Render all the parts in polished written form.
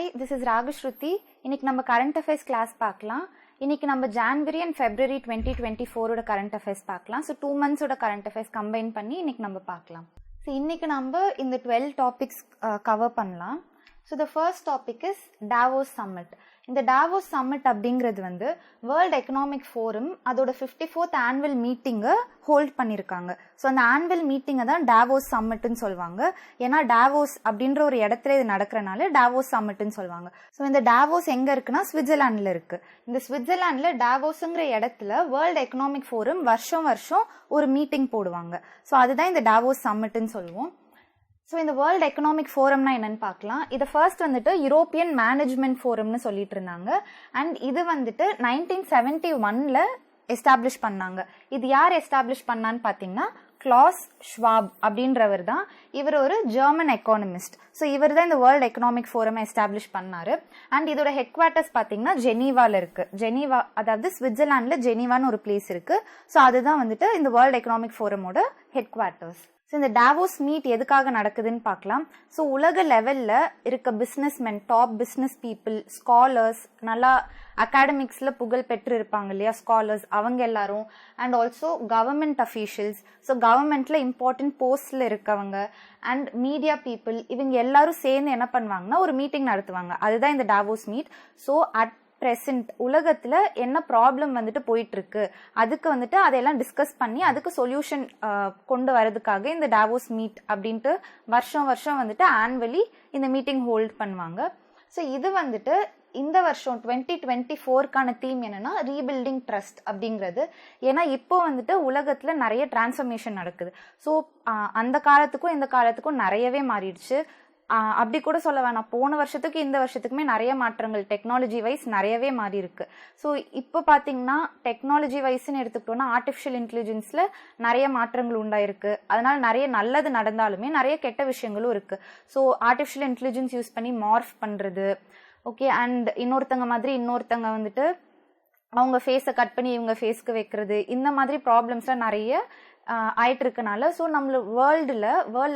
Hi, this is Ragashruti. இன்னைக்கு நம்ம current affairs class பார்க்கலாம். இன்னைக்கு நம்ம January and February 2024 ஓட current affairs பார்க்கலாம். So 2 months ஓட current affairs combine பண்ணி இன்னைக்கு நம்ம பார்க்கலாம். So இன்னைக்கு நம்ம இந்த 12 topics cover பண்ணலாம். So the first topic is Davos Summit. இந்த Davos Summit அப்படிங்கிறது வந்து World Economic Forum அதோட 54th annual மீட்டிங்கை ஹோல்ட் பண்ணியிருக்காங்க. ஸோ அந்த ஆனுவல் மீட்டிங்கை தான் Davos Summitன்னு சொல்லுவாங்க. ஏன்னா Davos அப்படின்ற ஒரு இடத்துல இது நடக்கிறனால Davos Summitன்னு சொல்லுவாங்க. ஸோ இந்த Davos எங்கே இருக்குன்னா ஸ்விட்சர்லாண்டில் இருக்கு. இந்த ஸ்விட்சர்லாண்டில் Davosங்கிற இடத்துல வேர்ல்டு எக்கனாமிக் ஃபோரம் வருஷம் ஒரு மீட்டிங் போடுவாங்க. ஸோ அதுதான் இந்த Davos Summitன்னு சொல்லுவோம். ஸோ இந்த வேர்ல்டு எக்கனாமிக் ஃபோரம்னா என்னன்னு பார்க்கலாம். இதை ஃபர்ஸ்ட் வந்துட்டு யூரோப்பியன் மேனேஜ்மெண்ட் ஃபோரம்னு சொல்லிட்டு இருந்தாங்க. அண்ட் இது வந்துட்டு 1971ல் எஸ்டாப்ளிஷ் பண்ணாங்க. இது யார் எஸ்டாப்ளிஷ் பண்ணான்னு பார்த்தீங்கன்னா கிளாஸ் ஷ்வாப் அப்படின்றவர் தான். இவர் ஒரு ஜெர்மன் எக்கானமிஸ்ட். ஸோ இவர் தான் இந்த வேர்ல்டு எக்கனாமிக் ஃபோரம் எஸ்டாப்ளிஷ் பண்ணாரு. அண்ட் இதோட ஹெட் குவார்ட்டர்ஸ் பார்த்தீங்கன்னா ஜெனீவாவில் இருக்கு. ஜெனீவா அதாவது ஸ்விட்சர்லாண்டில் ஜெனீவான்னு ஒரு பிளேஸ் இருக்கு. ஸோ அதுதான் வந்துட்டு இந்த வேர்ல்டு எக்கனாமிக் ஃபோரமோட ஹெட் குவார்ட்டர்ஸ். ஸோ இந்த டாவோஸ் மீட் எதுக்காக நடக்குதுன்னு பார்க்கலாம். ஸோ உலக லெவலில் இருக்க businessmen, top business people, scholars, நல்லா அகாடமிக்ஸில் புகழ் பெற்று இருப்பாங்க இல்லையா ஸ்காலர்ஸ், அவங்க எல்லாரும், and also government officials, so கவர்மெண்ட்டில் இம்பார்ட்டன்ட் போஸ்டில் இருக்கவங்க, அண்ட் மீடியா பீப்புள், இவங்க எல்லாரும் சேர்ந்து என்ன பண்ணுவாங்கன்னா ஒரு மீட்டிங் நடத்துவாங்க. அதுதான் இந்த Davos meet. So at present உலகத்தில் என்ன ப்ராப்ளம் வந்துட்டு போயிட்டு இருக்கு, அதுக்கு வந்துட்டு அதையெல்லாம் டிஸ்கஸ் பண்ணி அதுக்கு சொல்யூஷன் கொண்டு வரதுக்காக இந்த டாவோஸ் மீட் அப்படின்ட்டு வருஷம் வந்துட்டு ஆனுவலி இந்த மீட்டிங் ஹோல்ட் பண்ணுவாங்க. ஸோ இது வந்துட்டு இந்த வருஷம் 2024க்கான தீம் என்னன்னா ரீபில்டிங் ட்ரஸ்ட் அப்படிங்கிறது. ஏன்னா இப்போ வந்துட்டு உலகத்தில் நிறைய டிரான்ஸ்ஃபர்மேஷன் நடக்குது. ஸோ அந்த காலத்துக்கும் இந்த காலத்துக்கும் நிறையவே மாறிடுச்சு. அப்படி கூட சொல்ல வேணாம், போன வருஷத்துக்கு இந்த வருஷத்துக்குமே நிறைய மாற்றங்கள் டெக்னாலஜி வைஸ் நிறையவே மாறி இருக்கு. ஸோ இப்போ பார்த்தீங்கன்னா டெக்னாலஜி வைஸ்ன்னு எடுத்துக்கிட்டோம்னா ஆர்டிஃபிஷியல் இன்டெலிஜென்ஸில் நிறைய மாற்றங்கள் உண்டாயிருக்கு. அதனால நிறைய நல்லது நடந்தாலுமே நிறைய கெட்ட விஷயங்களும் இருக்கு. ஸோ ஆர்டிஃபிஷியல் இன்டெலிஜென்ஸ் யூஸ் பண்ணி மார்ஃப் பண்ணுறது, ஓகே, அண்ட் இன்னொருத்தங்க மாதிரி இன்னொருத்தங்க வந்துட்டு அவங்க ஃபேஸை கட் பண்ணி இவங்க ஃபேஸ்க்கு வைக்கிறது, இந்த மாதிரி ப்ராப்ளம்ஸ்லாம் நிறைய ஆயிட்டு இருக்கனால ஸோ நம்மள வேர்ல்டு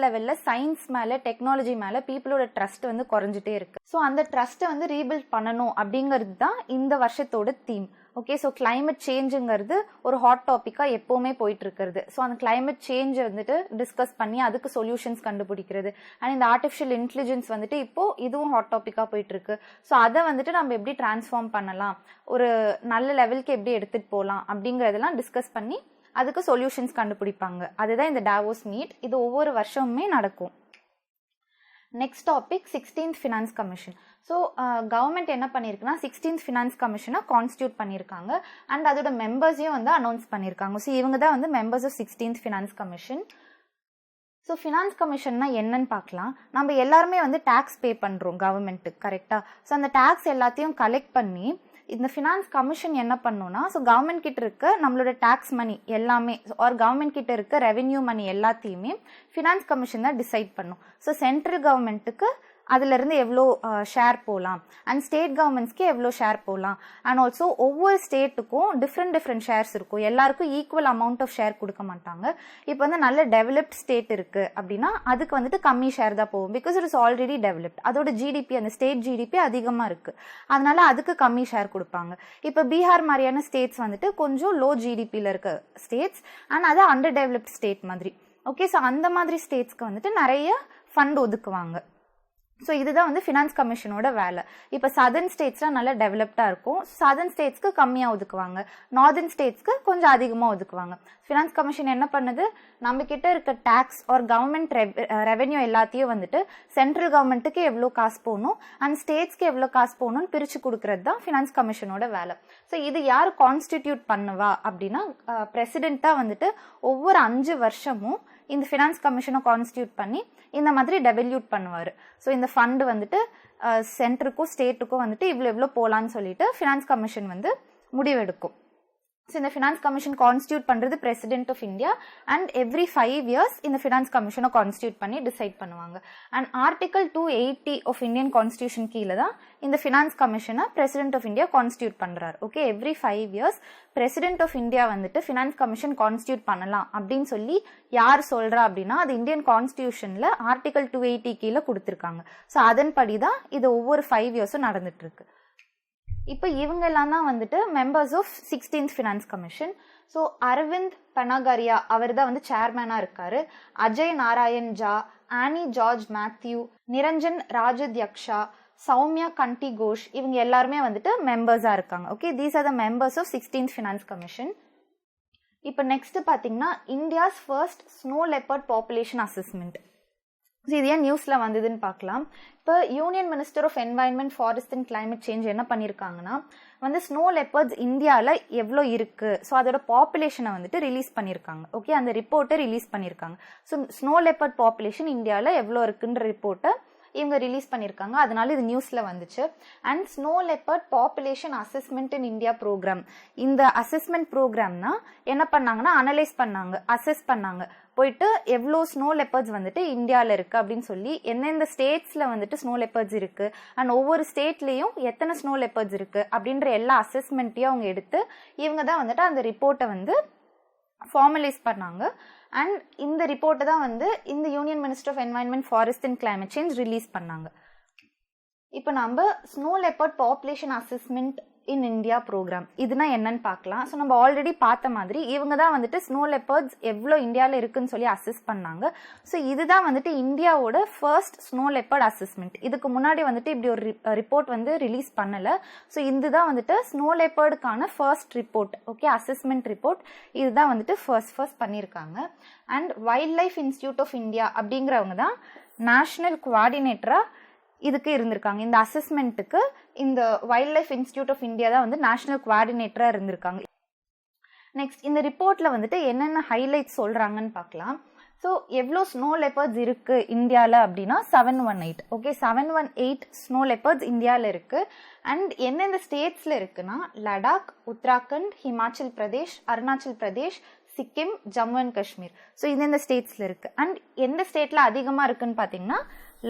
லெவலில் சயின்ஸ் மேலே டெக்னாலஜி மேலே பீப்புளோட ட்ரஸ்ட் வந்து குறைஞ்சிட்டே இருக்கு. ஸோ அந்த ட்ரஸ்ட்டை வந்து ரீபில்ட் பண்ணணும் அப்படிங்கிறது தான் இந்த வருஷத்தோட தீம். ஓகே, ஸோ கிளைமேட் சேஞ்சுங்கிறது ஒரு ஹாட் டாப்பிக்காக எப்போவுமே போயிட்டு இருக்கிறது. ஸோ அந்த கிளைமேட் சேஞ்சை வந்துட்டு டிஸ்கஸ் பண்ணி அதுக்கு சொல்யூஷன்ஸ் கண்டுபிடிக்கிறது. அண்ட் இந்த ஆர்டிஃபிஷியல் இன்டெலிஜென்ஸ் வந்துட்டு இப்போ இதுவும் ஹாட் டாப்பிக்காக போயிட்டு இருக்கு. ஸோ அதை வந்துட்டு நம்ம எப்படி டிரான்ஸ்ஃபார்ம் பண்ணலாம், ஒரு நல்ல லெவலுக்கு எப்படி எடுத்துகிட்டு போகலாம் அப்படிங்கிறதெல்லாம் டிஸ்கஸ் பண்ணி அதுக்கு சொல்யூஷன்ஸ் கண்டுபிடிப்பாங்க. அதுதான் இந்த டாவோஸ் மீட். இது ஒவ்வொரு வருஷமுமே நடக்கும். Next topic 16th finance commission. So government என்ன பண்ணியிருக்குன்னா 16th ஃபினான்ஸ் கமிஷனை கான்ஸ்டியூட் பண்ணியிருக்காங்க. அண்ட் அதோட மெம்பர்ஸையும் வந்து அனௌன்ஸ் பண்ணியிருக்காங்க. ஸோ இவங்க தான் வந்து members of 16th finance commission. So finance கமிஷன்னா என்னன்னு பார்க்கலாம். நம்ம எல்லாருமே வந்து டேக்ஸ் பே பண்ணுறோம் கவர்மெண்ட்டுக்கு, கரெக்டாக? ஸோ அந்த டேக்ஸ் எல்லாத்தையும் கலெக்ட் பண்ணி இந்த ஃபினான்ஸ் கமிஷன் என்ன பண்ணுன்னா, ஸோ கவர்மெண்ட் கிட்ட இருக்க நம்மளோட டேக்ஸ் மணி எல்லாமே ஆர் கவர்மெண்ட் கிட்ட இருக்க ரெவென்யூ மணி எல்லாத்தையுமே ஃபினான்ஸ் கமிஷன் தான் டிசைட் பண்ணும். ஸோ சென்ட்ரல் கவர்மெண்ட்டுக்கு அதுலேருந்து எவ்வளோ ஷேர் போகலாம், அண்ட் ஸ்டேட் கவர்மெண்ட்ஸ்க்கு எவ்வளோ ஷேர் போகலாம், அண்ட் ஆல்சோ ஒவ்வொரு ஸ்டேட்டுக்கும் டிஃப்ரெண்ட் ஷேர்ஸ் இருக்கும். எல்லாருக்கும் ஈக்குவல் அமௌண்ட் ஆஃப் ஷேர் கொடுக்க மாட்டாங்க. இப்போ வந்து நல்ல டெவலப்ட் ஸ்டேட் இருக்குது அப்படின்னா அதுக்கு வந்துட்டு கம்மி ஷேர் தான் போகும். Because it is already developed. அதோட ஜிடிபி, அந்த ஸ்டேட் ஜிடிபி அதிகமாக இருக்குது, அதனால அதுக்கு கம்மி ஷேர் கொடுப்பாங்க. இப்போ பீகார் மாதிரியான ஸ்டேட்ஸ் வந்துட்டு கொஞ்சம் லோ ஜிடிபியில் இருக்க ஸ்டேட்ஸ், அண்ட் அது அண்டர் டெவலப்ட் ஸ்டேட் மாதிரி. ஓகே, ஸோ அந்த மாதிரி ஸ்டேட்ஸ்க்கு வந்துட்டு நிறைய ஃபண்ட் ஒதுக்குவாங்க. ஸோ இதுதான் வந்து ஃபினான்ஸ் கமிஷனோட வேலை. இப்போ சதர்ன் ஸ்டேட்ஸ்லாம் நல்லா டெவலப்டாக இருக்கும். சதர்ன் ஸ்டேட்ஸ்க்கு கம்மியாக ஒதுக்குவாங்க, நார்தர்ன் ஸ்டேட்ஸ்க்கு கொஞ்சம் அதிகமாக ஒதுக்குவாங்க. ஃபினான்ஸ் கமிஷன் என்ன பண்ணுது, நம்ம கிட்ட இருக்க டேக்ஸ் ஆர் கவர்மெண்ட் ரெவென்யூ எல்லாத்தையும் வந்துட்டு சென்ட்ரல் கவர்மெண்ட்டுக்கு எவ்வளோ காசு போகணும் அண்ட் ஸ்டேட்ஸ்க்கு எவ்வளோ காசு போகணும்னு பிரித்து கொடுக்கறது தான் ஃபினான்ஸ் கமிஷனோட வேலை. ஸோ இது யார் கான்ஸ்டிடியூட் பண்ணுவா அப்படின்னா பிரசிடென்ட்டாக வந்துட்டு ஒவ்வொரு 5 வருஷமும் இந்த ஃபினான்ஸ் கமிஷனை கான்ஸ்டியூட் பண்ணி இந்த மாதிரி டெவல்யூட் பண்ணுவார். ஸோ இந்த ஃபண்டு வந்துட்டு சென்டருக்கும் ஸ்டேட்டுக்கும் வந்துட்டு இவ்வளோ போகலான்னு சொல்லிட்டு ஃபினான்ஸ் கமிஷன் வந்து முடிவெடுக்கும். So, இந்த ஃபினான்ஸ் கமிஷன் கான்ஸ்டியூட் பண்ணுறது president of India and every 5 years இந்த ஃபினான்ஸ் கமிஷனை கான்ஸ்டியூட் பண்ணி டிசைட் பண்ணுவாங்க. And article 280 of Indian constitution கீழே தான் இந்த ஃபினான்ஸ் கமிஷனை பிரசிடென்ட் ஆஃப் இந்தியா கான்ஸ்டியூட் பண்ணுறாரு. Okay, every 5 years president of India வந்துட்டு ஃபினான்ஸ் கமிஷன் கான்ஸ்டியூட் பண்ணலாம் அப்படின்னு சொல்லி யார் சொல்கிறா அப்படின்னா அது இந்தியன் கான்ஸ்டியூஷனில் ஆர்டிகல் 280 கீழே கொடுத்துருக்காங்க. ஸோ அதன்படி தான் இது ஒவ்வொரு 5 yearsம் நடந்துட்டு இருக்கு. இப்போ இவங்க எல்லாம் தான் வந்துட்டு members of 16th finance commission. So Arvind Panagariya அவர் தான் வந்து சேர்மேனாக இருக்காரு. அஜய் நாராயண் ஜா, ஆனி ஜார்ஜ் மேத்யூ, நிரஞ்சன் ராஜத்யக்ஷா, சௌமியா கண்டி கோஷ் இவங்க எல்லாருமே வந்துட்டு மெம்பர்ஸாக இருக்காங்க. Okay, these are the members of 16th finance commission. இப்போ நெக்ஸ்ட் பார்த்தீங்கன்னா India's first snow leopard population assessment. So இது ஏன் நியூஸில் வந்ததுன்னு பார்க்கலாம். இப்போ union minister of environment, forest and climate change என்ன பண்ணியிருக்காங்கன்னா வந்து ஸ்னோ லெப்பர்ட்ஸ் இந்தியாவில் எவ்வளோ இருக்குது, ஸோ அதோட பாப்புலேஷனை வந்துட்டு ரிலீஸ் பண்ணியிருக்காங்க. ஓகே, அந்த ரிப்போர்ட்டை ரிலீஸ் பண்ணியிருக்காங்க. ஸோ ஸ்னோ லெப்பர்ட் பாப்புலேஷன் இந்தியாவில் எவ்வளோ இருக்குன்ற ரிப்போர்ட்டை இவங்க ரிலீஸ் பண்ணியிருக்காங்க. அதனால இது நியூஸில் வந்துச்சு. And snow leopard population assessment in India program, இந்த அசஸ்மெண்ட் ப்ரோக்ராம்னா என்ன பண்ணாங்கன்னா அனலைஸ் பண்ணாங்க, அசஸ் பண்ணாங்க, போயிட்டு எவ்வளோ ஸ்னோ லெப்பர்ட்ஸ் வந்துட்டு இந்தியாவில் இருக்குது அப்படின்னு சொல்லி எந்தெந்த ஸ்டேட்ஸில் வந்துட்டு ஸ்னோ லெப்பர்ட்ஸ் இருக்குது அண்ட் ஒவ்வொரு ஸ்டேட்லேயும் எத்தனை ஸ்னோ லெப்பர்ட்ஸ் இருக்குது அப்படின்ற எல்லா அசஸ்மெண்ட்டையும் அவங்க எடுத்து இவங்க தான் வந்துட்டு அந்த ரிப்போர்ட்டை வந்து ஃபார்மலைஸ் பண்ணாங்க. அண்ட் இந்த ரிப்போர்ட்டை தான் வந்து இந்த union minister of environment, forest and climate change release பண்ணாங்க. இப்போ நம்ம snow leopard population assessment in India program இதுனா என்னன்னு பார்க்கலாம். ஸோ நம்ம ஆல்ரெடி பார்த்த மாதிரி இவங்க தான் வந்துட்டு ஸ்னோ லெப்பர்ட்ஸ் எவ்வளோ இந்தியாவில் இருக்குன்னு சொல்லி அசஸ் பண்ணாங்க. ஸோ இதுதான் வந்துட்டு இந்தியாவோட ஃபர்ஸ்ட் ஸ்னோ லெப்பர்ட் அசஸ்மெண்ட். இதுக்கு முன்னாடி வந்துட்டு இப்படி ஒரு ரிப்போர்ட் வந்து ரிலீஸ் பண்ணலை. ஸோ இதுதான் வந்துட்டு ஸ்னோ லெப்பர்டுக்கான first report. Okay, assessment report இதுதான் வந்துட்டு ஃபர்ஸ்ட் பண்ணியிருக்காங்க. And wildlife institute of India அப்படிங்கிறவங்க தான் நேஷனல் கோஆர்டினேட்டராக இதுக்கு இருந்திருக்காங்க. இந்த அசஸ்மெண்ட்டுக்கு இந்த wildlife institute of India தான் வந்து நேஷனல் கோஆர்டினேட்டராக இருந்திருக்காங்க. நெக்ஸ்ட் இந்த ரிப்போர்ட்டில் வந்துட்டு என்னென்ன ஹைலைட்ஸ் சொல்கிறாங்கன்னு பார்க்கலாம். ஸோ எவ்வளோ ஸ்னோ லெப்பர்ட்ஸ் இருக்குது இந்தியாவில் அப்படின்னா 718. ஓகே, 718 ஸ்னோ லெப்பர்ட்ஸ் இந்தியாவில் இருக்குது. அண்ட் எந்தெந்த ஸ்டேட்ஸில் இருக்குன்னா லடாக், உத்தராகண்ட், ஹிமாச்சல் பிரதேஷ், அருணாச்சல் பிரதேஷ், சிக்கிம், ஜம்மு அண்ட் காஷ்மீர். ஸோ இந்தந்த ஸ்டேட்ஸில் இருக்குது. அண்ட் எந்த ஸ்டேட்டில் அதிகமாக இருக்குன்னு பார்த்தீங்கன்னா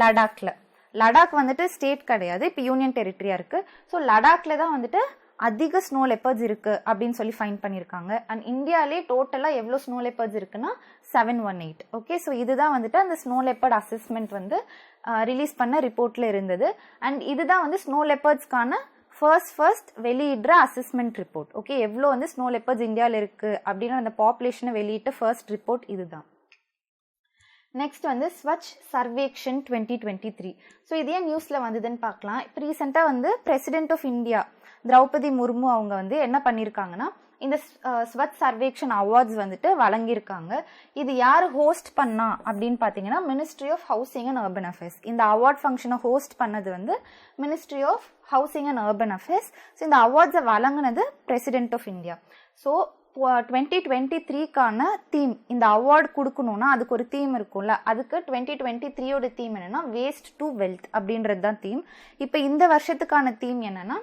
லடாக்ல. லடாக் வந்துட்டு ஸ்டேட் கிடையாது, இப்போ யூனியன் டெரிட்டரியா இருக்கு. ஸோ லடாக்ல தான் வந்துட்டு அதிக ஸ்னோ லெப்பர்ட்ஸ் இருக்கு அப்படின்னு சொல்லி ஃபைண்ட் பண்ணியிருக்காங்க. அண்ட் இந்தியாவிலே டோட்டலாக எவ்வளோ ஸ்னோ லெப்பர்ட்ஸ் இருக்குன்னா 718. ஓகே, ஸோ இதுதான் வந்துட்டு அந்த ஸ்னோ லெப்பர்ட் அசஸ்மெண்ட் வந்து ரிலீஸ் பண்ண ரிப்போர்ட்ல இருந்தது. அண்ட் இதுதான் வந்து ஸ்னோ லெப்பர்ட்ஸ்க்கான ஃபர்ஸ்ட் வெளியிடுற அசஸ்மெண்ட் ரிப்போர்ட். ஓகே, எவ்வளோ வந்து ஸ்னோ லெப்பர்ட்ஸ் இந்தியாவில் இருக்கு அப்படின்னு அந்த பாப்புலேஷனை வெளியிட்ட ஃபர்ஸ்ட் ரிப்போர்ட் இதுதான். நெக்ஸ்ட் வந்து ஸ்வச் சர்வேக்ஷன் 2023. ஸோ இது ஏன் நியூஸில் வந்ததுன்னு பார்க்கலாம். இப்போ ரீசெண்டாக வந்து president of India Droupadi Murmu அவங்க வந்து என்ன பண்ணியிருக்காங்கன்னா இந்த ஸ்வச் சர்வேக்ஷன் அவார்ட்ஸ் வந்துட்டு வழங்கியிருக்காங்க. இது யார் ஹோஸ்ட் பண்ணா அப்படின்னு பார்த்தீங்கன்னா ministry of housing and urban affairs. இந்த அவார்ட் ஃபங்க்ஷனை ஹோஸ்ட் பண்ணது வந்து ministry of housing and urban affairs. So இந்த அவார்ட்ஸை வழங்கினது பிரசிடென்ட் ஆஃப் இந்தியா. ஸோ 2023க்கான தீம், இந்த அவார்டு கொடுக்கணும்னா அதுக்கு ஒரு தீம் இருக்கும்ல, அதுக்கு 2023யோட தீம் என்னன்னா வேஸ்ட் டு வெல்த் அப்படின்றது தான் தீம். இப்போ இந்த வருஷத்துக்கான தீம் என்னன்னா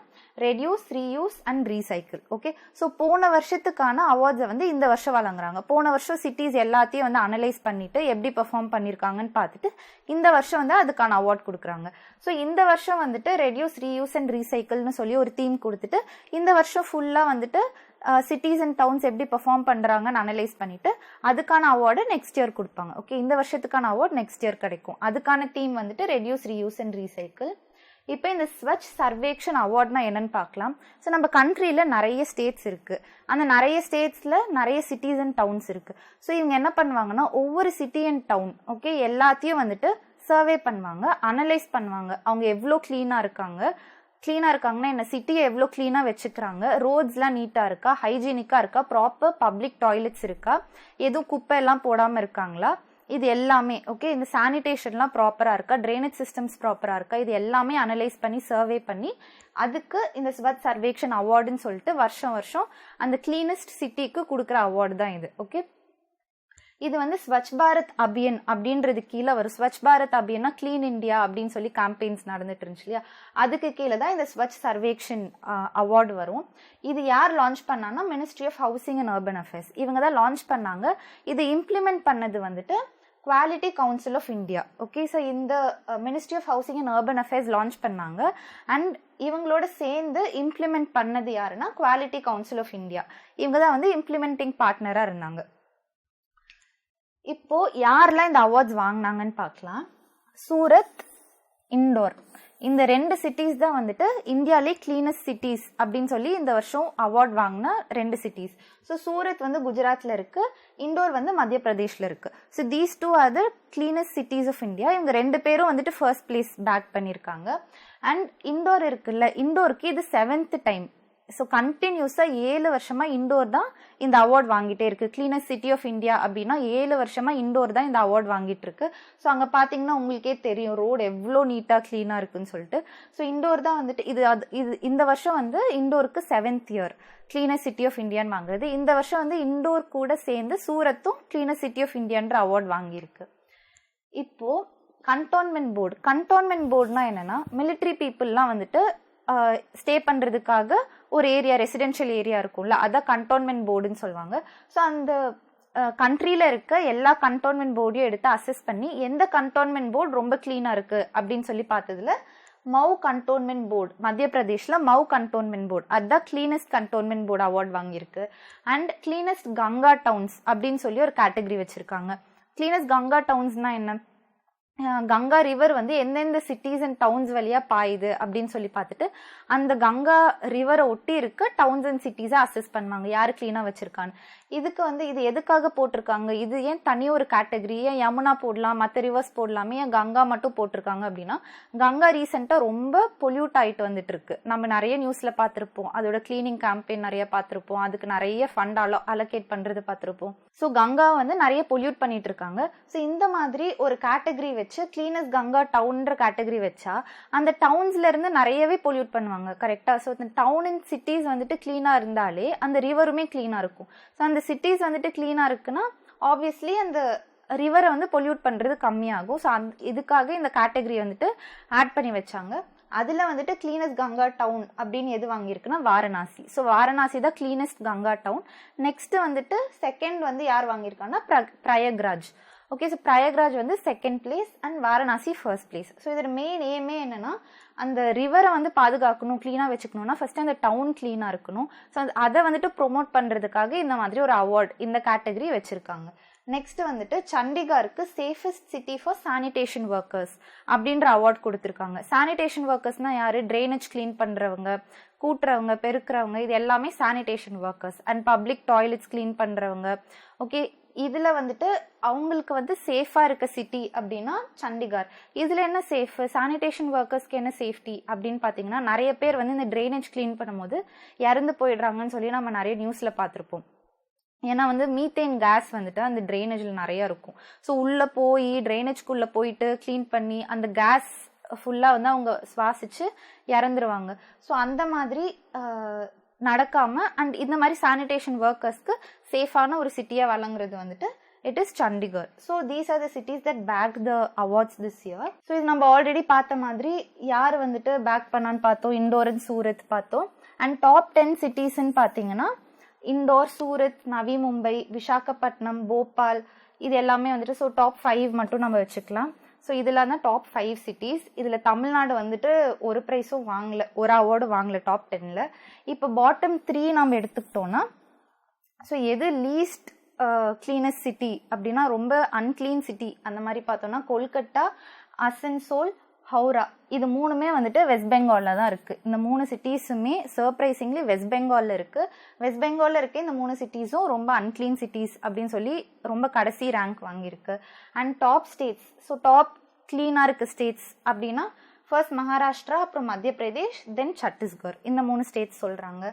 reduce, reuse and recycle. Okay, so போன வருஷத்துக்கான அவார்ட்ஸை வந்து இந்த வருஷம் வழங்குறாங்க. போன வருஷம் சிட்டிஸ் எல்லாத்தையும் வந்து அனலைஸ் பண்ணிட்டு எப்படி பெர்ஃபார்ம் பண்ணியிருக்காங்கன்னு பார்த்துட்டு இந்த வருஷம் வந்து அதுக்கான அவார்ட் கொடுக்குறாங்க. ஸோ இந்த வருஷம் வந்துட்டு ரெடியூஸ், ரீயூஸ் அண்ட் ரீசைக்கிள்னு சொல்லி ஒரு தீம் கொடுத்துட்டு இந்த வருஷம் ஃபுல்லாக வந்துட்டு சிட்டிஸ் அண்ட் டவுன்ஸ் எப்படி பெர்ஃபார்ம் பண்ணுறாங்கன்னு அனலைஸ் பண்ணிட்டு அதுக்கான அவார்டு நெக்ஸ்ட் இயர் கொடுப்பாங்க. ஓகே, இந்த வருஷத்துக்கான அவார்டு நெக்ஸ்ட் இயர் கிடைக்கும். அதுக்கான தீம் வந்துட்டு ரெடியூஸ், ரீயூஸ் அண்ட் ரீசைக்கிள். இப்போ இந்த ஸ்வச் சர்வேக்ஷன் அவார்ட்னா என்னன்னு பார்க்கலாம். ஸோ நம்ம கண்ட்ரியில் நிறைய ஸ்டேட்ஸ் இருக்குது. அந்த நிறைய ஸ்டேட்ஸில் நிறைய சிட்டிஸ் அண்ட் டவுன்ஸ் இருக்குது. ஸோ இவங்க என்ன பண்ணுவாங்கன்னா ஒவ்வொரு சிட்டி அண்ட் டவுன் ஓகே எல்லாத்தையும் வந்துட்டு சர்வே பண்ணுவாங்க, அனலைஸ் பண்ணுவாங்க. அவங்க எவ்வளோ க்ளீனாக இருக்காங்கன்னா என்ன சிட்டியை எவ்வளோ க்ளீனாக வச்சுக்கிறாங்க, ரோட்ஸ்லாம் நீட்டாக இருக்கா, ஹைஜீனிக்காக இருக்கா, ப்ராப்பர் பப்ளிக் டாய்லெட்ஸ் இருக்கா, எதுவும் குப்பை எல்லாம் போடாமல் இருக்காங்களா, இது எல்லாமே ஓகே, இந்த சானிடேஷன்லாம் ப்ராப்பராக இருக்கா, ட்ரைனேஜ் சிஸ்டம்ஸ் ப்ராப்பராக இருக்கா, இது எல்லாமே அனலைஸ் பண்ணி சர்வே பண்ணி அதுக்கு இந்த ஸ்வச் சர்வேக்ஷன் அவார்டுன்னு சொல்லிட்டு வருஷம் வருஷம் அந்த கிளீனஸ்ட் சிட்டிக்கு கொடுக்குற அவார்டு தான் இது. ஓகே, இது வந்து ஸ்வச் பாரத் அபியன் அப்படின்றது கீழே வரும். ஸ்வச் பாரத் அபியன்னா கிளீன் இந்தியா அப்படின்னு சொல்லி கேம்பெயின்ஸ் நடந்துட்டு இருந்துச்சு இல்லையா, அதுக்கு கீழே தான் இந்த ஸ்வச் சர்வேக்ஷன் அவார்டு வரும். இது யார் லான்ச் பண்ணாங்கன்னா ministry of housing and urban affairs, இவங்க தான் லான்ச் பண்ணாங்க. இது இம்ப்ளிமெண்ட் பண்ணது வந்துட்டு quality council of India. Okay, so இந்த ministry of housing and urban affairs launch பண்ணாங்க. அண்ட் இவங்களோட சேர்ந்து இம்ப்ளிமெண்ட் பண்ணது யாருன்னா குவாலிட்டி கவுன்சில் ஆஃப் இந்தியா. இவங்க தான் வந்து இம்ப்ளிமெண்டிங் பார்ட்னராக இருந்தாங்க. இப்போ யாரெல்லாம் இந்த அவார்ட்ஸ் வாங்கினாங்கன்னு பார்க்கலாம். சூரத், இண்டோர், இந்த 2 சிட்டிஸ் தான் வந்துட்டு இந்தியாவிலே கிளீனஸ்ட் சிட்டிஸ் அப்படின்னு சொல்லி இந்த வருஷம் அவார்ட் வாங்கின 2 சிட்டிஸ். ஸோ சூரத் வந்து குஜராத்தில் இருக்கு, இண்டோர் வந்து மத்திய பிரதேஷ்ல இருக்கு. So these 2 are the cleanest cities of India. இவங்க 2 பேரும் வந்துட்டு ஃபர்ஸ்ட் பிளேஸ் பேக் பண்ணியிருக்காங்க. அண்ட் இண்டோர் இருக்குல்ல, இண்டோருக்கு இது 7th டைம். ஸோ கண்டினியூஸாக 7 வருஷமா இண்டோர் தான் இந்த அவார்ட் வாங்கிட்டே இருக்கு. கிளீனஸ்ட் சிட்டி ஆஃப் இந்தியா அப்படின்னா 7 வருஷமா இண்டோர் தான் இந்த அவார்ட் வாங்கிட்டு இருக்கு. ஸோ அங்கே பார்த்தீங்கன்னா உங்களுக்கே தெரியும் ரோடு எவ்வளோ நீட்டாக க்ளீனாக இருக்குன்னு சொல்லிட்டு. ஸோ இண்டோர் தான் வந்துட்டு இது இந்த வருஷம் வந்து இண்டோருக்கு 7th year cleanest city of இந்தியான்னு வாங்குறது. இந்த வருஷம் வந்து இண்டோர் கூட சேர்ந்து சூரத்தும் கிளீனஸ்ட் சிட்டி ஆஃப் இந்தியான்ற அவார்ட் வாங்கியிருக்கு. இப்போ கண்டோன்மெண்ட் போர்டுனா என்னன்னா மிலிட்ரி பீப்புளெலாம் வந்துட்டு ஸ்டே பண்ணுறதுக்காக ஒரு ஏரியா, ரெசிடென்ஷியல் ஏரியா இருக்கும்ல, அதான் கண்டோன்மெண்ட் போர்டுன்னு சொல்லுவாங்க. ஸோ அந்த கண்ட்ரியில் இருக்க எல்லா கண்டோன்மெண்ட் போர்டையும் எடுத்து அசஸ் பண்ணி எந்த கண்டோன்மெண்ட் போர்டு ரொம்ப க்ளீனாக இருக்குது அப்படின்னு சொல்லி பார்த்ததுல மவு கண்டோன்மெண்ட் போர்டு, மத்திய பிரதேஷில் மவு கண்டோன்மெண்ட் போர்டு அதுதான் கிளீனஸ்ட் கண்டோன்மெண்ட் போர்டு அவார்ட் வாங்கியிருக்கு. அண்ட் கிளீனஸ்ட் கங்கா டவுன்ஸ் அப்படின்னு சொல்லி ஒரு கேட்டகரி வச்சுருக்காங்க. கிளீனஸ்ட் கங்கா டவுன்ஸ்னால் என்ன, கங்கா ரிவர் வந்து எந்தெந்த சிட்டிஸ் அண்ட் டவுன்ஸ் வழியாக பாயுது அப்படின்னு சொல்லி பார்த்துட்டு அந்த கங்கா ரிவரை ஒட்டி இருக்க டவுன்ஸ் அண்ட் சிட்டிஸை அசஸ் பண்ணுவாங்க யார் க்ளீனாக வச்சுருக்கான்னு. இதுக்கு வந்து இது எதுக்காக போட்டிருக்காங்க, இது ஏன் தனி ஒரு கேட்டகரி, ஏன் யமுனா போடலாம், மற்ற ரிவர்ஸ் போடலாமே, ஏன் கங்கா மட்டும் போட்டிருக்காங்க அப்படின்னா கங்கா ரீசெண்டாக ரொம்ப பொல்யூட் ஆகிட்டு வந்துட்டு இருக்கு. நம்ம நிறைய நியூஸில் பார்த்துருப்போம், அதோட கிளீனிங் கேம்பெயின் நிறைய பார்த்துருப்போம், அதுக்கு நிறைய ஃபண்ட் அலோகேட் பண்ணுறது பார்த்துருப்போம். ஸோ கங்கா வந்து நிறைய பொல்யூட் பண்ணிட்டு இருக்காங்க. ஸோ இந்த மாதிரி ஒரு கேட்டகரி வச்சு கிளீனஸ்ட் கங்கா டவுன்ற கேட்டகரி வச்சா அந்த டவுன்ஸ்ல இருந்து நிறையவே பொல்யூட் பண்ணுவாங்க. கரெக்டா? ஸோ இந்த டவுன் அண்ட் சிட்டிஸ் வந்துட்டு கிளீனா இருந்தாலே அந்த ரிவருமே கிளீனா இருக்கும். ஸோ அந்த சிட்டிஸ் வந்துட்டு கிளீனா இருக்குன்னா ஆப்வியஸ்லி அந்த ரிவரை வந்து பொல்யூட் பண்றது கம்மியாகும். ஸோ இதுக்காக இந்த கேட்டகரி வந்துட்டு ஆட் பண்ணி வச்சாங்க. அதில் வந்துட்டு கிளீனஸ்ட் கங்கா டவுன் அப்படின்னு எது வாங்கியிருக்குன்னா வாரணாசி. ஸோ வாரணாசி தான் கிளீனஸ்ட் கங்கா டவுன். நெக்ஸ்ட் வந்துட்டு செகண்ட் வந்து யார் வாங்கியிருக்காங்கன்னா பிரயாக்ராஜ். ஓகே, ஸோ பிரயாக்ராஜ் வந்து second place and Varanasi first place. So இதோட மெயின் எய்மே என்னன்னா அந்த ரிவரை வந்து பாதுகாக்கணும், க்ளீனாக வச்சுக்கணும்னா ஃபர்ஸ்ட் அந்த டவுன் க்ளீனாக இருக்கணும். ஸோ அதை வந்துட்டு ப்ரொமோட் பண்ணுறதுக்காக இந்த மாதிரி ஒரு அவார்ட் இந்த கேட்டகரி வச்சுருக்காங்க. நெக்ஸ்ட் வந்துட்டு சண்டிகாருக்கு safest city for sanitation workers அப்படின்ற அவார்ட் கொடுத்துருக்காங்க. சானிடேஷன் ஒர்க்கர்ஸ்னால் யார், ட்ரைனேஜ் க்ளீன் பண்ணுறவங்க, கூட்டுறவங்க, பெருக்கிறவங்க, இது எல்லாமே sanitation workers. And public toilets clean பண்ணுறவங்க. ஓகே, இதில் வந்துட்டு அவங்களுக்கு வந்து சேஃபாக இருக்க சிட்டி அப்படின்னா சண்டிகார். இதில் என்ன சேஃப், சானிடேஷன் ஒர்க்கர்ஸ்க்கு என்ன சேஃப்டி அப்படின்னு பார்த்தீங்கன்னா நிறைய பேர் வந்து இந்த ட்ரைனேஜ் க்ளீன் பண்ணும்போது இறந்து போயிடுறாங்கன்னு சொல்லி நம்ம நிறைய நியூஸில் பார்த்துருப்போம். ஏன்னா வந்து மீத்தேன் கேஸ் வந்துட்டு அந்த ட்ரைனேஜில் நிறையா இருக்கும். ஸோ உள்ளே போய் ட்ரைனேஜ்குள்ளே போயிட்டு க்ளீன் பண்ணி அந்த கேஸ் ஃபுல்லாக வந்து அவங்க சுவாசித்து இறந்துருவாங்க. ஸோ அந்த மாதிரி நடக்காமல் அண்ட் இந்த மாதிரி சானிடேஷன் ஒர்க்கர்ஸ்க்கு சேஃபான ஒரு சிட்டியாக வழங்குறது வந்துட்டு it is Chandigarh. So these are the cities that bag the awards this year. So இது நம்ம ஆல்ரெடி பார்த்த மாதிரி யார் வந்துட்டு பேக் பண்ணான்னு பார்த்தோம், இண்டோர் அண்ட் சூரத் பார்த்தோம். அண்ட் டாப் 10 சிட்டிஸ்ன்னு பார்த்தீங்கன்னா இண்டோர், சூரத், நவி மும்பை, விசாகப்பட்டினம், போபால், இது எல்லாமே வந்துட்டு ஸோ டாப் 5 மட்டும் நம்ம வச்சுக்கலாம். ஸோ இதில் தான் டாப் 5 சிட்டிஸ். இதில் தமிழ்நாடு வந்துட்டு ஒரு ப்ரைஸும் வாங்கலை, ஒரு அவார்டும் வாங்கலை டாப் 10ல். இப்போ பாட்டம் 3 நம்ம எடுத்துக்கிட்டோன்னா ஸோ எது லீஸ்ட் கிளீனஸ்ட் சிட்டி அப்படின்னா ரொம்ப அன்கிளீன் சிட்டி அந்த மாதிரி பார்த்தோன்னா கொல்கட்டா, அசன்சோல், ஹவுரா, இது மூணுமே வந்துட்டு வெஸ்ட் பெங்காலில் தான் இருக்குது. இந்த 3 சிட்டிஸுமே சர்ப்ரைசிங்லி வெஸ்ட் பெங்காலில் இருக்குது. வெஸ்ட் பெங்காலில் இருக்க இந்த 3 சிட்டிஸும் ரொம்ப அன்கிளீன் சிட்டிஸ் அப்படின்னு சொல்லி ரொம்ப கடைசி ரேங்க் வாங்கியிருக்கு. And top states, so top க்ளீனாக இருக்க ஸ்டேட்ஸ் அப்படின்னா ஃபர்ஸ்ட் மகாராஷ்டிரா, அப்புறம் மத்திய பிரதேஷ், தென் சத்தீஸ்கர், இந்த 3 ஸ்டேட்ஸ் சொல்கிறாங்க.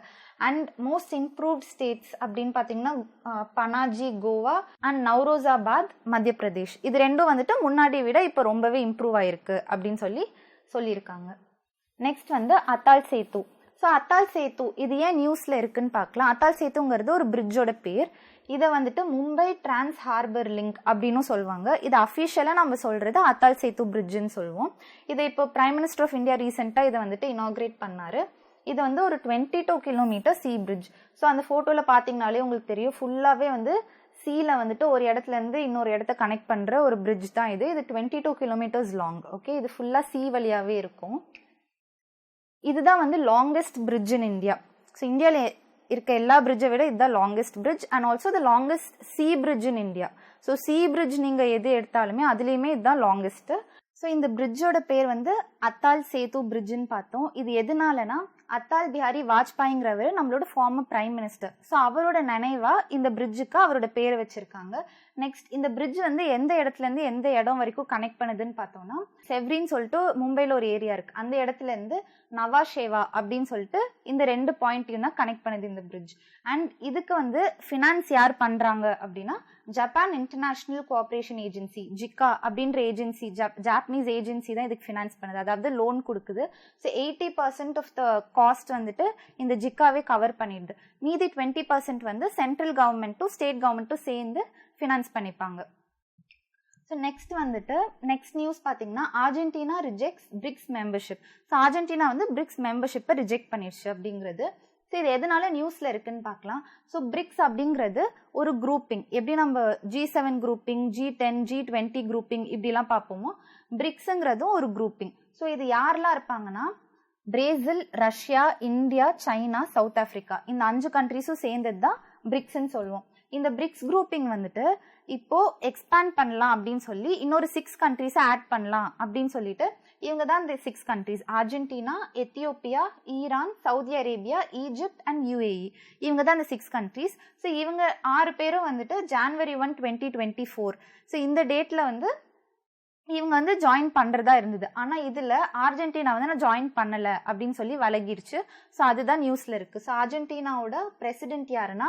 அண்ட் மோஸ்ட் இம்ப்ரூவ்ட் ஸ்டேட்ஸ் அப்படின்னு பார்த்தீங்கன்னா பனாஜி கோவா அண்ட் நவ்ரோசாபாத் மத்திய பிரதேஷ், இது ரெண்டும் வந்துட்டு முன்னாடி விட இப்போ ரொம்பவே இம்ப்ரூவ் ஆயிருக்கு அப்படின்னு சொல்லியிருக்காங்க. நெக்ஸ்ட் வந்து அத்தால் சேத்து. ஸோ அத்தால் சேத்து இது ஏன் நியூஸில் இருக்குன்னு பார்க்கலாம். அத்தால் சேத்துங்கிறது ஒரு பிரிட்ஜோட பேர். இதை வந்துட்டு மும்பை டிரான்ஸ் ஹார்பர் லிங்க் அப்படின்னு சொல்லுவாங்க. இது அஃபிஷியலாக நம்ம சொல்கிறது அத்தால் சேத்து பிரிட்ஜுன்னு சொல்லுவோம். இதை இப்போ பிரைம் மினிஸ்டர் ஆஃப் இந்தியா ரீசெண்டாக இதை வந்துட்டு இனாக்ரேட் பண்ணார். இது வந்து ஒரு 22 கிலோமீட்டர் சி பிரிட்ஜ். ஸோ அந்த ஃபோட்டோவில் பார்த்தீங்கனாலே உங்களுக்கு தெரியும், ஃபுல்லாகவே வந்து சீல வந்துட்டு ஒரு இடத்துலேருந்து இன்னொரு இடத்த கனெக்ட் பண்ணுற ஒரு பிரிட்ஜ் தான் இது. இது 22 கிலோமீட்டர்ஸ் லாங். ஓகே, இது ஃபுல்லாக சி வழியாகவே இருக்கும். இதுதான் வந்து longest bridge in India. So இந்தியாவில் இருக்க எல்லா பிரிட்ஜை விட இதுதான் longest bridge and also the longest sea bridge in India. So sea bridge நீங்கள் எது எடுத்தாலுமே அதுலேயுமே இதுதான் லாங்கஸ்ட்டு. ஸோ இந்த பிரிட்ஜோட பேர் வந்து அத்தால் சேத்து பிரிட்ஜுன்னு பார்த்தோம். இது எதனாலனா அத்தால் பிஹாரி வாஜ்பாய்ங்கிறவர் நம்மளோட ஃபார்மர் பிரைம் மினிஸ்டர். ஸோ அவரோட நினைவா இந்த பிரிட்ஜுக்கு அவரோட பேரை வச்சிருக்காங்க. நெக்ஸ்ட் இந்த பிரிட்ஜ் வந்து எந்த இடத்துலேருந்து எந்த இடம் வரைக்கும் கனெக்ட் பண்ணுதுன்னு பார்த்தோம்னா, செவ்ரின்னு சொல்லிட்டு மும்பையில் ஒரு ஏரியா இருக்கு, அந்த இடத்துலேருந்து நவாஷேவா அப்படின்னு சொல்லிட்டு இந்த 2 பாயிண்ட்டையும் தான் கனெக்ட் பண்ணுது இந்த பிரிட்ஜ். அண்ட் இதுக்கு வந்து ஃபினான்ஸ் யார் பண்ணுறாங்க அப்படின்னா Japan international cooperation agency, JICA அப்படின்ற ஏஜென்சி, ஜாப்பனீஸ் ஏஜென்சி தான் இதுக்கு ஃபினான்ஸ் பண்ணுது, அதாவது லோன் கொடுக்குது. ஸோ 80% ஆஃப் த காஸ்ட் வந்துட்டு இந்த ஜிக்காவே கவர் பண்ணிடுது. மீதி 20% வந்து சென்ட்ரல் கவர்மெண்ட்டும் ஸ்டேட் கவர்மெண்ட்டும் சேர்ந்து ஃபினான்ஸ் பண்ணிப்பாங்க. ஸோ நெக்ஸ்ட் நியூஸ் பார்த்தீங்கன்னா Argentina rejects BRICS membership. So Argentina வந்து பிரிக்ஸ் மெம்பர்ஷிப்பை ரிஜெக்ட் பண்ணிடுச்சு அப்படிங்கிறது. ஸோ இது எதனால நியூஸில் இருக்குன்னு பார்க்கலாம். ஸோ பிரிக்ஸ் அப்படிங்கிறது ஒரு குரூப்பிங். எப்படி நம்ம G7 grouping, G10, G20 grouping இப்படிலாம் பார்ப்போமோ, பிரிக்ஸுங்கிறதும் ஒரு குரூப்பிங். ஸோ இது யாரெல்லாம் இருப்பாங்கன்னா Brazil, Russia, India, China, south Africa, இந்த 5 கண்ட்ரிஸும் சேர்ந்தது தான் பிரிக்ஸ்ன்னு சொல்லுவோம். இந்த பிரிக்ஸ் குரூப்பிங் வந்துட்டு இப்போ எக்ஸ்பேண்ட் பண்ணலாம் அப்படின்னு சொல்லி இன்னொரு 6 கண்ட்ரிஸை ஆட் பண்ணலாம் அப்படின்னு சொல்லிட்டு இவங்க தான் இந்த 6 countries: Argentina, Ethiopia, Iran, Saudi Arabia, Egypt and UAE. இவங்க தான் இந்த 6 கண்ட்ரிஸ். ஸோ இவங்க 6 பேரும் வந்துட்டு January 1, 2024 ஸோ இந்த டேட்டில் வந்து இவங்க வந்து ஜாயின் பண்ணுறதா இருந்தது. ஆனால் இதில் அர்ஜென்டினா வந்து நான் ஜாயின் பண்ணலை அப்படின்னு சொல்லி விலகிருச்சு. ஸோ அதுதான் நியூஸில் இருக்குது. ஸோ அர்ஜென்டினாவோட பிரசிடென்ட் யாருன்னா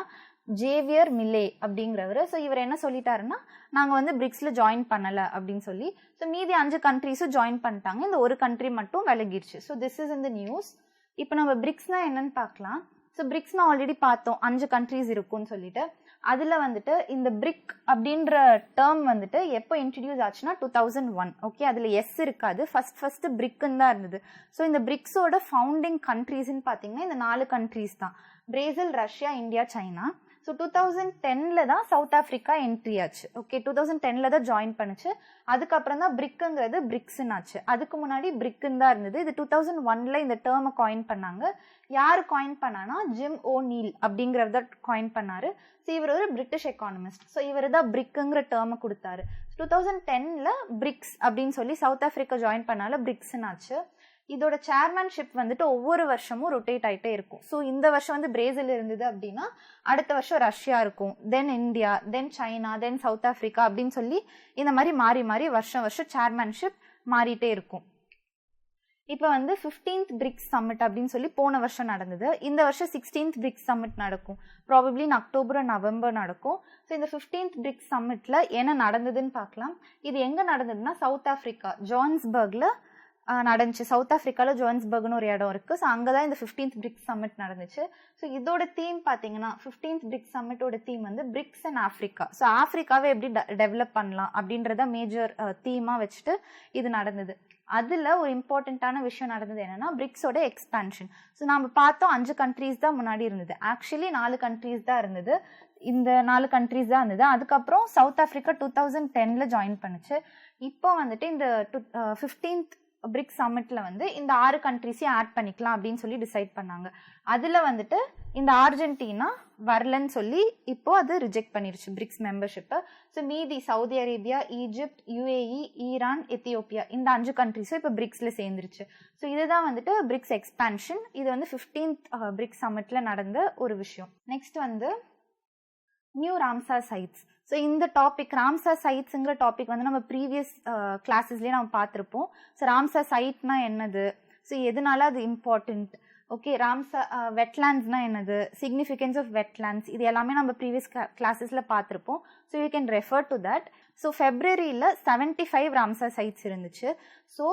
ஜேவியர் மில்லே அப்படிங்கிறவர். ஸோ இவர் என்ன சொல்லிட்டாருன்னா, நாங்கள் வந்து பிரிக்ஸில் ஜாயின் பண்ணலை அப்படின்னு சொல்லி. ஸோ மீதி 5 கண்ட்ரிஸும் ஜாயின் பண்ணிட்டாங்க, இந்த ஒரு கண்ட்ரி மட்டும் விலகிருச்சு. ஸோ திஸ் இஸ் இந்த நியூஸ். இப்போ நம்ம பிரிக்ஸ்னால் என்னன்னு பார்க்கலாம். ஸோ பிரிக்ஸ்னால் ஆல்ரெடி பார்த்தோம் 5 கண்ட்ரிஸ் இருக்குன்னு சொல்லிட்டு. அதில் வந்துட்டு இந்த பிரிக் அப்படின்ற டேர்ம் வந்துட்டு எப்போ இன்ட்ரடியூஸ் ஆச்சுன்னா 2001. ஓகே, அதில் எஸ் இருக்காது, ஃபர்ஸ்ட் பிரிக்குன்னு தான் இருந்தது. ஸோ இந்த பிரிக்ஸோட ஃபவுண்டிங் கண்ட்ரிஸ்ன்னு பார்த்தீங்கன்னா இந்த 4 கண்ட்ரிஸ் தான்: Brazil, Russia, India, China. So 2010 தான் சவுத் ஆஃப்ரிக்கா என்ட்ரி ஆச்சு. ஓகே, 2010 தான் ஜாயின் பண்ணுச்சு. அதுக்கப்புறம் தான் பிரிக்குங்கிறது பிரிக்ஸ்ன்னு ஆச்சு. அதுக்கு முன்னாடி பிரிக்குன்னு தான் இருந்தது. இது 2001 இந்த டேர்மை காயின் பண்ணாங்க. யார் காயின் பண்ணானா ஜிம் ஓ நீல் அப்படிங்கிறத காயின் பண்ணாரு. ஸோ இவர் ஒரு பிரிட்டிஷ் எக்கானமிஸ்ட். ஸோ இவர் தான் பிரிக்குங்கிற டேர்மை கொடுத்தாரு. 2010 பிரிக்ஸ் அப்படின்னு சொல்லி சவுத் ஆஃப்ரிக்கா ஜாயின் பண்ணால பிரிக்ஸ்ன்னு ஆச்சு. இதோட சேர்மன்ஷிப் வந்துட்டு ஒவ்வொரு வருஷமும் ரொட்டேட் ஆகிட்டே இருக்கும். ஸோ இந்த வருஷம் வந்து பிரேசில் இருந்தது அப்படின்னா அடுத்த வருஷம் ரஷ்யா இருக்கும், தென் இந்தியா, தென் சைனா, தென் சவுத் ஆஃப்ரிக்கா அப்படின்னு சொல்லி இந்த மாதிரி மாறி மாறி வருஷம் சேர்மன்ஷிப் மாறிட்டே இருக்கும். இப்போ வந்து 15th பிரிக்ஸ் சம்மிட் அப்படின்னு சொல்லி போன வருஷம் நடந்தது. இந்த வருஷம் 16th பிரிக்ஸ் சம்மிட் நடக்கும். ப்ராபப்ளி அக்டோபர் நவம்பர் நடக்கும். ஸோ இந்த 15th பிரிக்ஸ் சம்மிட்ல என்ன நடந்ததுன்னு பார்க்கலாம். இது எங்கே நடந்ததுன்னா சவுத் ஆஃப்ரிக்கா ஜோஹான்ஸ்பர்க்ல நடந்துச்சு. சவுத் ஆஃப்ரிக்காவில் ஜோஹான்ஸ்பர்க்னு ஒரு இடம் இருக்குது. ஸோ அங்கே தான் இந்த 15th பிரிக்ஸ் சம்மிட் நடந்துச்சு. ஸோ இதோட தீம் பார்த்தீங்கன்னா 15th பிரிக்ஸ் சம்மிட்டோட தீம் வந்து பிரிக்ஸ் அண்ட் ஆஃப்ரிக்கா. ஸோ ஆஃப்ரிக்காவை எப்படி டெவலப் பண்ணலாம் அப்படின்றத மேஜர் தீமாக வச்சுட்டு இது நடந்தது. அதில் ஒரு இம்பார்ட்டண்ட்டான விஷயம் நடந்தது என்னன்னா பிரிக்ஸோட எக்ஸ்பேன்ஷன். ஸோ நம்ம பார்த்தோம் 5 கண்ட்ரீஸ் தான் முன்னாடி இருந்தது. ஆக்சுவலி 4 கண்ட்ரீஸ் தான் இருந்தது. இந்த 4 கண்ட்ரீஸ் தான் இருந்தது. அதுக்கப்புறம் சவுத் ஆஃப்ரிக்கா 2010 ஜாயின் பண்ணுச்சு. இப்போ வந்துட்டு இந்த 15th பிரிக்ஸ் சம்மிட்ல வந்து இந்த 6 கண்ட்ரிஸையும் ஆட் பண்ணிக்கலாம் அப்படின்னு சொல்லி டிசைட் பண்ணாங்க. அதில் வந்துட்டு இந்த அர்ஜென்டினா வரலன்னு சொல்லி இப்போ அது ரிஜெக்ட் பண்ணிருச்சு பிரிக்ஸ் மெம்பர்ஷிப்பை. ஸோ மீதி Saudi Arabia, Egypt, UAE, Iran, Ethiopia இந்த 5 கண்ட்ரிஸும் இப்போ பிரிக்ஸில் சேர்ந்துருச்சு. ஸோ இதுதான் வந்துட்டு பிரிக்ஸ் எக்ஸ்பேன்ஷன். இது வந்து 15th பிரிக்ஸ் சம்மிட்ல நடந்த ஒரு விஷயம். நெக்ஸ்ட் வந்து நியூ ராம்சார் சைட்ஸ். ஸோ இந்த டாபிக் ராம்சார் சைட்ஸுங்கிற டாபிக் வந்து நம்ம ப்ரீவியஸ் கிளாஸஸ்லேயே நம்ம பார்த்துருப்போம். ஸோ ராம்சார் சைட்னா என்னது, ஸோ எதனால அது இம்பார்ட்டண்ட், ஓகே, ராம்சார் வெட்லேண்ட்ஸ்னா என்னது, சிக்னிஃபிகன்ஸ் ஆஃப் வெட்லேண்ட்ஸ், இது எல்லாமே நம்ம ப்ரீவியஸ் கிளாஸஸில் பார்த்துருப்போம். So you can refer to that. So ஃபெப்ரவரியில் 75 ராம்சார் சைட்ஸ் இருந்துச்சு. ஸோ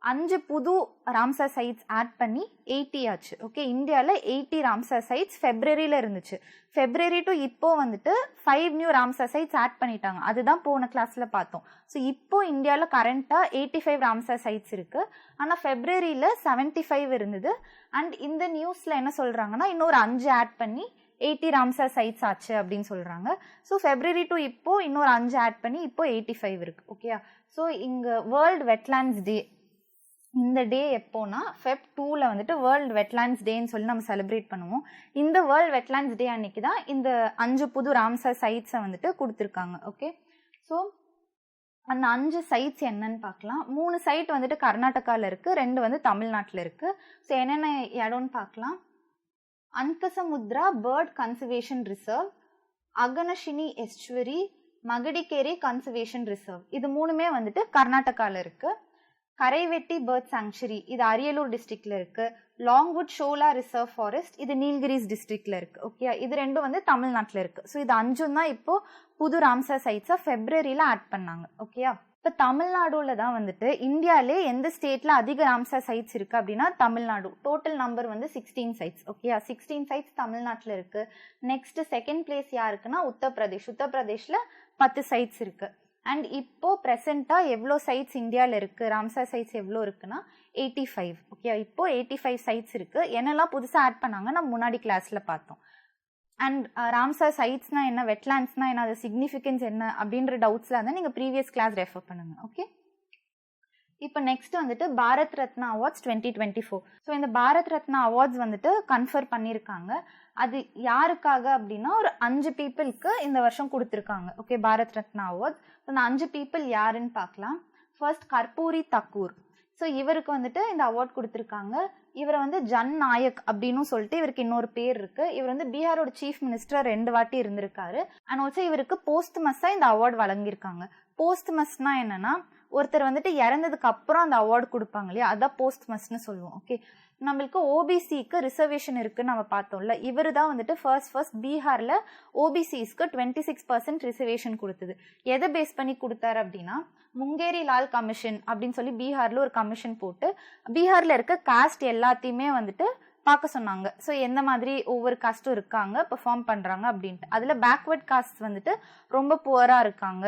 5 புது ராம்சார் சைட்ஸ் ஆட் பண்ணி 80 ஆச்சு. ஓகே, இந்தியாவில் 80 ராம்சார் சைட்ஸ் ஃபெப்ரவரியில் இருந்துச்சு. ஃபெப்ரவரி டு இப்போ வந்துட்டு 5 நியூ ராம்சார் சைட்ஸ் ஆட் பண்ணிட்டாங்க. அதுதான் போன கிளாஸில் பார்த்தோம். ஸோ இப்போ இந்தியாவில் கரண்ட்டாக 85 ராம்சார் சைட்ஸ் இருக்குது. ஆனால் ஃபெப்ரவரியில் 75 இருந்தது. அண்ட் இந்த நியூஸில் என்ன சொல்கிறாங்கன்னா இன்னொரு 5 ஆட் பண்ணி 80 ராம்சார் சைட்ஸ் ஆச்சு அப்படின்னு சொல்கிறாங்க. ஸோ ஃபெப்ரவரி டு இப்போ இன்னொரு 5 ஆட் பண்ணி இப்போ 85 இருக்குது. ஓகேயா? ஸோ இங்கே வேர்ல்டு வெட்லாண்ட்ஸ் டே, இந்த டே எப்போனா ஃபெப் 2ல் வந்துட்டு வேர்ல்டு வெட்லாண்ட்ஸ் டேன்னு சொல்லி நம்ம செலிப்ரேட் பண்ணுவோம். இந்த வேர்ல்டு வெட்லாண்ட்ஸ் டே அன்னைக்கு தான் இந்த 5 புது ராம்சார் சைட்ஸை வந்துட்டு கொடுத்துருக்காங்க. ஓகே, ஸோ அந்த 5 சைட்ஸ் என்னன்னு பார்க்கலாம். 3 சைட் வந்துட்டு கர்நாடகாவில் இருக்குது, 2 வந்து தமிழ்நாட்டில் இருக்குது. ஸோ என்னென்ன இடம்னு பார்க்கலாம். Ankasamudra bird conservation reserve, Aghanashini estuary, Magadikere conservation reserve, இது 3மே வந்துட்டு கர்நாடகாவில் இருக்குது. கரைவெட்டி பேர்ட் சாங்சுரி, இது அரியலூர் டிஸ்ட்ரிக்ட்ல இருக்கு. லாங்வுட் ஷோலா ரிசர்வ் ஃபாரஸ்ட், இது நீல்கிரிஸ் டிஸ்ட்ரிக்ட்ல இருக்கு. ஓகே, இது 2 வந்து தமிழ்நாட்டில் இருக்கு. ஸோ இது 5 தான் இப்போ புது ராம்சார் சைட்ஸை ஃபெப்ரவரியில் ஆட் பண்ணாங்க. ஓகேயா? இப்போ தமிழ்நாடுல தான் வந்துட்டு இந்தியாவிலே எந்த ஸ்டேட்ல அதிக ராம்சார் சைட்ஸ் இருக்கு அப்படின்னா தமிழ்நாடு. டோட்டல் நம்பர் வந்து 16 சைட்ஸ். ஓகேயா? 16 சைட்ஸ் தமிழ்நாட்டில் இருக்கு. நெக்ஸ்ட் செகண்ட் பிளேஸ் யாருக்குன்னா உத்தரப்பிரதேஷ். உத்தரப்பிரதேஷ்ல 10 சைட்ஸ் இருக்கு. அண்ட் இப்போ ப்ரெசென்ட்டாக எவ்வளோ சைட்ஸ் இந்தியாவில் இருக்குது, ராம்சார் சைட்ஸ் எவ்வளோ இருக்குன்னா 85. ஓகே, இப்போ 85 சைட்ஸ் இருக்குது. என்னெல்லாம் புதுசாக ஆட் பண்ணாங்க நம்ம முன்னாடி கிளாஸில் பார்த்தோம். அண்ட் ராம்சார் சைட்ஸ்னால் என்ன, வெட்லாண்ட்ஸ்னால் என்ன, அது சிக்னிஃபிகன்ஸ் என்ன அப்படின்ற டவுட்ஸில் இருந்தால் நீங்கள் ப்ரீவியஸ் கிளாஸ் ரெஃபர் பண்ணுங்கள். ஓகே, இப்போ நெக்ஸ்ட் வந்துட்டு பாரத் ரத்னா அவார்ட்ஸ் 2024. ஸோ இந்த பாரத் ரத்னா அவார்ட்ஸ் வந்துட்டு கன்ஃபர் பண்ணியிருக்காங்க. அது யாருக்காக அப்படின்னா ஒரு 5 பீப்புளுக்கு இந்த வருஷம் கொடுத்துருக்காங்க. Okay, Bharat Ratna awards. அந்த 5 பீப்புள் யாருன்னு பார்க்கலாம். ஃபர்ஸ்ட் கர்பூரி தக்கூர். ஸோ இவருக்கு வந்துட்டு இந்த அவார்ட் கொடுத்துருக்காங்க. இவரை வந்து ஜன் நாயக் அப்படின்னு சொல்லிட்டு இவருக்கு இன்னொரு பேர் இருக்கு. இவர் வந்து பீகாரோட சீஃப் மினிஸ்டர் 2 வாட்டி இருந்திருக்காரு. அண்ட் ஆல்சோ இவருக்கு போஸ்ட்மஸா இந்த அவார்டு வழங்கியிருக்காங்க. போஸ்ட்மஸ்னா என்னன்னா ஒருத்தர் வந்துட்டு இறந்ததுக்கு அப்புறம் அந்த அவார்டு கொடுப்பாங்க இல்லையா, அதான் போஸ்ட்மஸ்ன்னு சொல்லுவோம். ஓகே, நம்மளுக்கு ஓபிசிக்கு ரிசர்வேஷன் இருக்குன்னு நம்ம பார்த்தோம்ல, இவர் தான் வந்துட்டு ஃபர்ஸ்ட் பீகார்ல ஓபிசிஸ்க்கு 26% ரிசர்வேஷன் கொடுத்தது. எதை பேஸ் பண்ணி கொடுத்தாரு அப்படின்னா முங்கேரி லால் கமிஷன் அப்படின்னு சொல்லி பீகார்ல ஒரு கமிஷன் போட்டு பீகார்ல இருக்க காஸ்ட் எல்லாத்தையுமே வந்துட்டு பார்க்க சொன்னாங்க. ஸோ எந்த மாதிரி ஒவ்வொரு காஸ்ட்டும் இருக்காங்க, பெர்ஃபார்ம் பண்றாங்க அப்படின்ட்டு. அதுல பேக்வர்ட் காஸ்ட் வந்துட்டு ரொம்ப புவரா இருக்காங்க,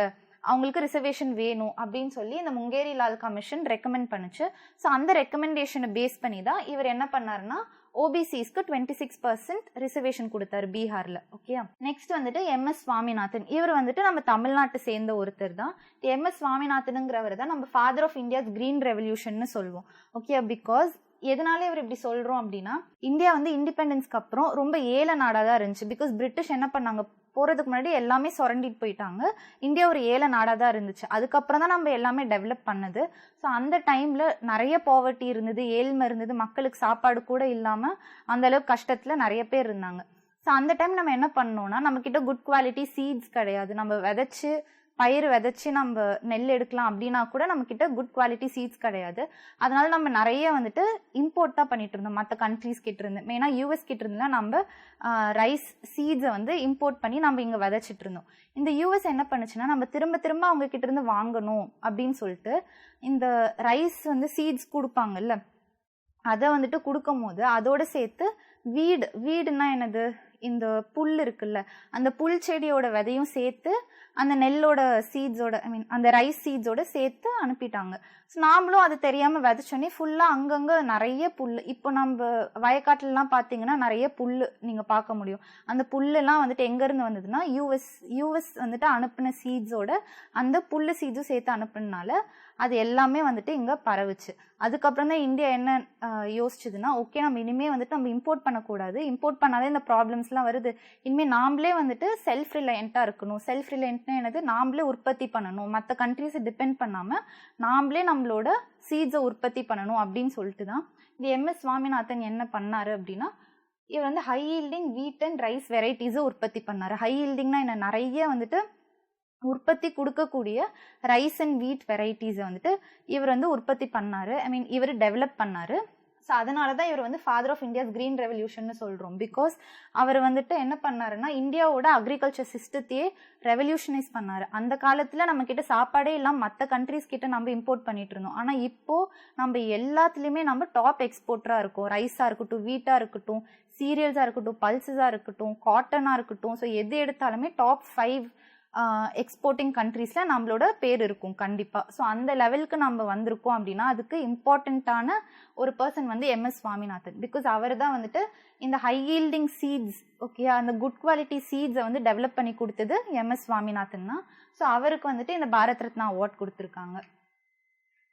அவங்களுக்கு ரிசர்வேஷன் வேணும் அப்படின்னு சொல்லி இந்த முங்கேரி லால் கமிஷன் ரெக்கமெண்ட் பண்ணுச்சு. ஸோ அந்த ரெக்கமெண்டேஷனை பேஸ் பண்ணி தான் இவர் என்ன பண்ணாருன்னா ஓபிசிஸ்க்கு 26% ரிசர்வேஷன் கொடுத்தாரு பீகார்ல. ஓகே, நெக்ஸ்ட் வந்துட்டு MS சுவாமிநாதன். இவர் வந்துட்டு நம்ம தமிழ்நாட்டை சேர்ந்த ஒருத்தர் தான். MS சுவாமிநாதனுங்கிறவர் தான் நம்ம father of India's green revolution சொல்லுவோம். ஓகே, பிகாஸ் எதனால இவர் இப்படி சொல்றோம் அப்படின்னா இந்தியா வந்து இண்டிபெண்டன்ஸ்க்கு அப்புறம் ரொம்ப ஏழை நாடாக தான் இருந்துச்சு. பிகாஸ் பிரிட்டிஷ் என்ன பண்ணாங்க, போறதுக்கு முன்னாடி எல்லாமே சுரண்டிட்டு போயிட்டாங்க. இந்தியா ஒரு ஏழை நாடாக தான் இருந்துச்சு. அதுக்கப்புறம் தான் நம்ம எல்லாமே டெவலப் பண்ணது. ஸோ அந்த டைம்ல நிறைய பாவர்ட்டி இருந்தது, ஏழ்மை இருந்தது, மக்களுக்கு சாப்பாடு கூட இல்லாம அந்த அளவுக்கு கஷ்டத்துல நிறைய பேர் இருந்தாங்க. ஸோ அந்த டைம் நம்ம என்ன பண்ணோம்னா நம்ம கிட்ட குட் குவாலிட்டி சீட்ஸ் கிடையாது. நம்ம பயிர் விதைச்சு நம்ம நெல் எடுக்கலாம் அப்படின்னா கூட நம்ம கிட்ட குட் குவாலிட்டி சீட்ஸ் கிடையாது. அதனால நம்ம நிறைய வந்துட்டு இம்போர்ட் தான் பண்ணிட்டு இருந்தோம் மற்ற கண்ட்ரீஸ் கிட்ட இருந்து. மெயினா US கிட்ட இருந்தா நம்ம ரைஸ் சீட்ஸை வந்து இம்போர்ட் பண்ணி நம்ம இங்க விதைச்சிட்டு இருந்தோம். இந்த US என்ன பண்ணுச்சுன்னா நம்ம திரும்ப அவங்க கிட்ட இருந்து வாங்கணும் அப்படின்னு சொல்லிட்டு இந்த ரைஸ் வந்து சீட்ஸ் கொடுப்பாங்கல்ல, அதை வந்துட்டு கொடுக்கும் போது அதோட சேர்த்து வீடுன்னா என்னது, இந்த புல் இருக்குல்ல, அந்த புல் செடியோட விதையும் சேர்த்து அந்த நெல்லோட சீட்ஸோட அந்த ரைஸ் சீட்ஸோட சேர்த்து அனுப்பிட்டாங்க. ஸோ நாமளும் அது தெரியாம விதைச்சோன்னே ஃபுல்லா அங்கங்க நிறைய புல். இப்போ நம்ம வயக்காட்டுலலாம் பார்த்தீங்கன்னா நிறைய புல் நீங்க பார்க்க முடியும். அந்த புல்லெல்லாம் வந்துட்டு எங்க இருந்து வந்ததுன்னா யூஎஸ் வந்துட்டு அனுப்பின சீட்ஸோட அந்த புல்லு சீட்ஸும் சேர்த்து அனுப்புனால அது எல்லாமே வந்துட்டு இங்க பரவுச்சு. அதுக்கப்புறம் தான் இந்தியா என்ன யோசிச்சதுன்னா ஓகே நம்ம இனிமே வந்துட்டு நம்ம இம்போர்ட் பண்ணக்கூடாது, இம்போர்ட் பண்ணாலே இந்த ப்ராப்ளம்ஸ்லாம் வருது, இனிமேல் நாமளே வந்துட்டு செல்ஃப் ரிலையண்டா இருக்கணும். செல்ஃப் ரிலையன்ட்னா என்னது, நாமளே உற்பத்தி பண்ணணும், மற்ற கண்ட்ரீஸை டிபெண்ட் பண்ணாம நாமளே நம்மளோட சீட்ஸை உற்பத்தி பண்ணணும் அப்படின்னு சொல்லிட்டு தான் இந்த MS சுவாமிநாதன் என்ன பண்ணாரு அப்படின்னா இவர் வந்து high yielding wheat and rice வெரைட்டிஸை உற்பத்தி பண்ணாரு. ஹை ஈல்டிங்னா என்ன, நிறைய வந்துட்டு உற்பத்தி கொடுக்கக்கூடிய ரைஸ் அண்ட் வீட் வெரைட்டிஸை வந்துட்டு இவர் வந்து உற்பத்தி பண்ணாரு. இவர் டெவலப் பண்ணாரு. ஸோ அதனால தான் இவர் வந்து father of India's green revolution சொல்கிறோம். பிகாஸ் அவர் வந்துட்டு என்ன பண்ணாருன்னா இந்தியாவோட அக்ரிகல்ச்சர் சிஸ்டத்தையே ரெவல்யூஷனைஸ் பண்ணார். அந்த காலத்தில் நம்மக்கிட்ட சாப்பாடே இல்லாமல் மற்ற கண்ட்ரீஸ் கிட்ட நம்ம இம்போர்ட் பண்ணிட்டு இருந்தோம். ஆனால் இப்போது நம்ம எல்லாத்துலேயுமே நம்ம டாப் எக்ஸ்போர்ட்டராக இருக்கோம். ரைஸாக இருக்கட்டும், வீட்டாக இருக்கட்டும், சீரியல்ஸாக இருக்கட்டும், பல்சஸாக இருக்கட்டும், காட்டனாக இருக்கட்டும். ஸோ எது எடுத்தாலுமே டாப் 5 எக்ஸ்போர்ட்டிங் கண்ட்ரீஸில் நம்மளோட பேர் இருக்கும் கண்டிப்பாக. ஸோ அந்த லெவலுக்கு நம்ம வந்திருக்கோம் அப்படின்னா அதுக்கு இம்பார்ட்டண்ட்டான ஒரு பர்சன் வந்து எம்எஸ் சுவாமிநாதன். பிகாஸ் அவர் தான் வந்துட்டு இந்த ஹை ஈல்டிங் சீட்ஸ், ஓகே, அந்த குட் குவாலிட்டி சீட்ஸை வந்து டெவலப் பண்ணி கொடுத்தது எம்எஸ் சுவாமிநாதன் தான். ஸோ அவருக்கு வந்துட்டு இந்த பாரத் ரத்னா அவார்ட் கொடுத்துருக்காங்க.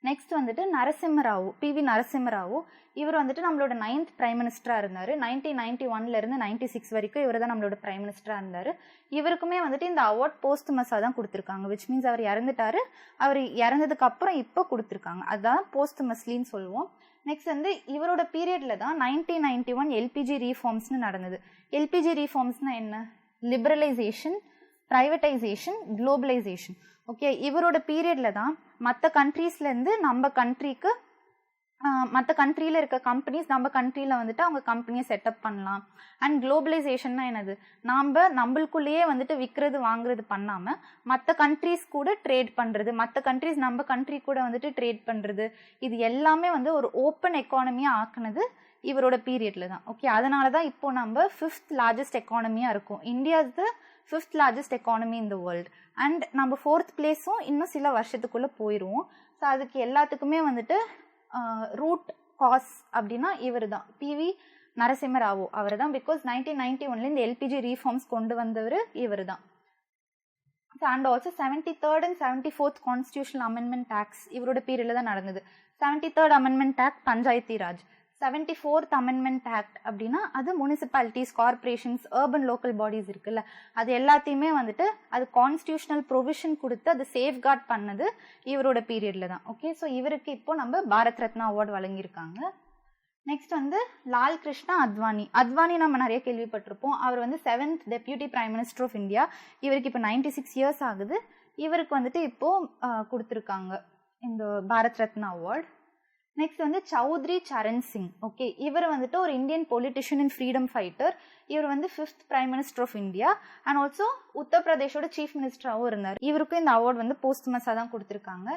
நெக்ஸ்ட் வந்துட்டு நரசிம்மராவ், பிவி நரசிம்மராவ். இவர் வந்துட்டு நம்மளோட 9th பிரைம் மினிஸ்டராக இருந்தார். 1991 96 வரைக்கும் இவர் தான் நம்மளோட பிரைம் மினிஸ்டராக இருந்தார். இவருக்குமே வந்துட்டு இந்த அவார்ட் போஸ்ட்மஸாக தான் கொடுத்துருக்காங்க. விச் மீன்ஸ் அவர் இறந்துட்டாரு. அவர் இறந்ததுக்கு அப்புறம் இப்போ கொடுத்துருக்காங்க. அதுதான் போஸ்ட்மஸ்லின்னு சொல்லுவோம். நெக்ஸ்ட் வந்து இவரோட பீரியடில் தான் 1991 எல்பிஜி ரீஃபார்ம்ஸ்னு நடந்தது. எல்பிஜி ரீஃபார்ம்ஸ்னால் என்ன? Liberalisation, privatisation, globalisation. ஓகே, இவரோட பீரியடில் தான் மற்ற கண்ட்ரீஸ்லேருந்து நம்ம கண்ட்ரிக்கு, மற்ற கண்ட்ரியில் இருக்க கம்பெனிஸ் நம்ம கண்ட்ரியில் வந்துட்டு அவங்க கம்பெனியை செட்டப் பண்ணலாம். அண்ட் குளோபலைசேஷன்னா என்னது? நம்மளுக்குள்ளேயே வந்துட்டு விற்கிறது வாங்குறது பண்ணாமல் மற்ற கண்ட்ரீஸ் கூட ட்ரேட் பண்ணுறது, மற்ற கண்ட்ரீஸ் நம்ம கண்ட்ரி கூட வந்துட்டு ட்ரேட் பண்ணுறது, இது எல்லாமே வந்து ஒரு ஓப்பன் எக்கானமியாக ஆக்குனது இவரோட பீரியடில் தான். ஓகே, அதனால தான் இப்போ நம்ம 5th லார்ஜஸ்ட் எக்கானமியாக இருக்கும். India is the 5th largest economy in the world. And நம்ம 4th பிளேஸும் இன்னும் சில வருஷத்துக்குள்ளே போயிடுவோம். ஸோ அதுக்கு எல்லாத்துக்குமே வந்துட்டு ரூட் காஸ் அப்படின்னா இவர் தான், பிவி நரசிம்மராவ் அவர் தான். பிகாஸ் 1991 இந்த எல்பிஜி ரீஃபார்ம்ஸ் கொண்டு வந்தவர் இவர் தான். And also 73rd and 74th constitutional amendment acts இவரோட பீரியடில் தான் நடந்தது. 73rd amendment act Panchayati Raj, 74th amendment act அப்படின்னா அது municipalities, corporations, urban local bodies இருக்குல்ல, அது எல்லாத்தையுமே வந்துட்டு அது கான்ஸ்டியூஷனல் ப்ரொவிஷன் கொடுத்து அது சேஃப்கார்ட் பண்ணது இவரோட பீரியடில் தான். ஓகே, ஸோ இவருக்கு இப்போ நம்ம பாரத் ரத்னா அவார்டு வழங்கியிருக்காங்க. நெக்ஸ்ட் வந்து லால் கிருஷ்ணா அத்வானி. அத்வானி நம்ம நிறைய கேள்விப்பட்டிருப்போம். அவர் வந்து 7th deputy prime minister of India. இவருக்கு இப்போ 96 இயர்ஸ் ஆகுது. இவருக்கு வந்துட்டு இப்போது கொடுத்துருக்காங்க இந்த பாரத் ரத்னா அவார்டு. நெக்ஸ்ட் வந்து சௌத்ரி சரண் சிங். ஓகே, இவர் வந்துட்டு ஒரு Indian politician and freedom fighter. இவர் வந்து 5th prime minister of India and also உத்தரப்பிரதேஷோட சீஃப் மினிஸ்டராகவும் இருந்தார். இவருக்கும் இந்த அவார்டு வந்து போஸ்ட்மஸாக தான் கொடுத்துருக்காங்க.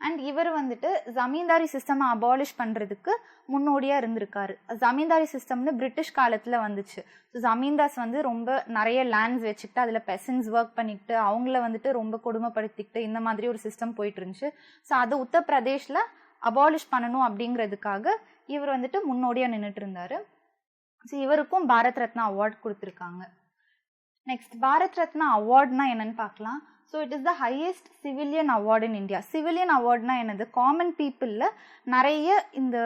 அண்ட் இவர் வந்துட்டு ஜமீன்தாரி சிஸ்டம் அபாலிஷ் பண்ணுறதுக்கு முன்னோடியாக இருந்திருக்காரு. ஜமீன்தாரி சிஸ்டம்னு பிரிட்டிஷ் காலத்தில் வந்துச்சு. ஸோ ஜமீன்தார்ஸ் வந்து ரொம்ப நிறைய லேண்ட்ஸ் வச்சுக்கிட்டு அதில் பெசன்ஸ் ஒர்க் பண்ணிக்கிட்டு அவங்கள வந்துட்டு ரொம்ப கொடுமைப்படுத்திக்கிட்டு இந்த மாதிரி ஒரு சிஸ்டம் போயிட்டு இருந்துச்சு. ஸோ அதை உத்தரப்பிரதேஷில் அபாலிஷ் பண்ணணும் அப்படிங்கிறதுக்காக இவர் வந்துட்டு முன்னோடியாக நின்றுட்டு இருந்தார். ஸோ இவருக்கும் பாரத் ரத்னா அவார்டு கொடுத்துருக்காங்க. நெக்ஸ்ட் பாரத் ரத்னா அவார்ட்னா என்னன்னு பார்க்கலாம். So it is the highest civilian award in India. Civilian அவார்ட்னா என்னது? காமன் பீப்புளில் நிறைய இந்த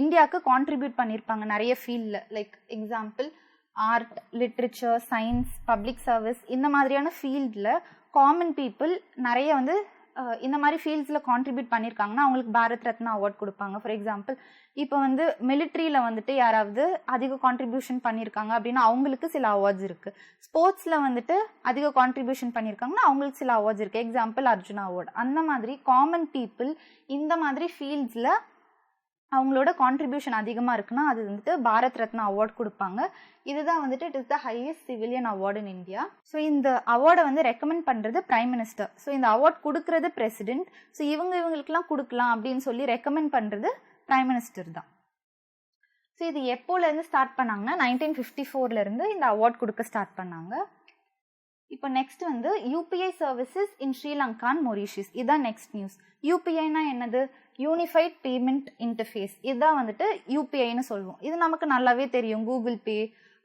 இந்தியாவுக்கு கான்ட்ரிபியூட் பண்ணியிருப்பாங்க நிறைய ஃபீல்டில். Like example art, literature, science, public service, இந்த மாதிரியான ஃபீல்டில் காமன் பீப்புள் நிறைய வந்து இந்த மாதிரி ஃபீல்ட்ஸில் கான்ட்ரிபியூட் பண்ணியிருக்காங்கன்னா அவங்களுக்கு பாரத் ரத்னா அவார்ட் கொடுப்பாங்க. ஃபார் எக்ஸாம்பிள் இப்போ வந்து மிலிட்ரியில் வந்துட்டு யாராவது அதிக கான்ட்ரிபியூஷன் பண்ணியிருக்காங்க அப்படின்னா அவங்களுக்கு சில அவார்ட்ஸ் இருக்குது. ஸ்போர்ட்ஸில் வந்துட்டு அதிக கான்ட்ரிபியூஷன் பண்ணியிருக்காங்கன்னா அவங்களுக்கு சில அவார்ட்ஸ் இருக்குது. Example Arjuna award. அந்த மாதிரி காமன் பீப்புள் இந்த மாதிரி ஃபீல்ட்ஸில் அவங்களோட கான்ட்ரிபியூஷன் அதிகமாக இருக்குன்னா அது வந்துட்டு பாரத் ரத்னா அவார்ட் கொடுப்பாங்க. இதுதான் வந்துட்டு it is the highest civilian award in India. So இந்த அவார்டை வந்து ரெக்கமெண்ட் பண்ணுறது பிரைம் மினிஸ்டர். ஸோ இந்த அவார்ட் கொடுக்கறது பிரசிடென்ட். ஸோ இவங்களுக்குலாம் கொடுக்கலாம் அப்படின்னு சொல்லி ரெக்கமெண்ட் பண்ணுறது பிரைம் மினிஸ்டர் தான். ஸோ இது எப்போலேருந்து ஸ்டார்ட் பண்ணாங்கன்னா 1954 இந்த அவார்ட் கொடுக்க ஸ்டார்ட் பண்ணாங்க. இப்போ நெக்ஸ்ட் வந்து UPI services in Sri Lanka and Mauritius. இதுதான் நெக்ஸ்ட் நியூஸ். யூபிஐனா என்னது? Unified payment interface. இதுதான் வந்துட்டு யூபிஐன்னு சொல்லுவோம். இது நமக்கு நல்லாவே தெரியும். கூகுள் பே,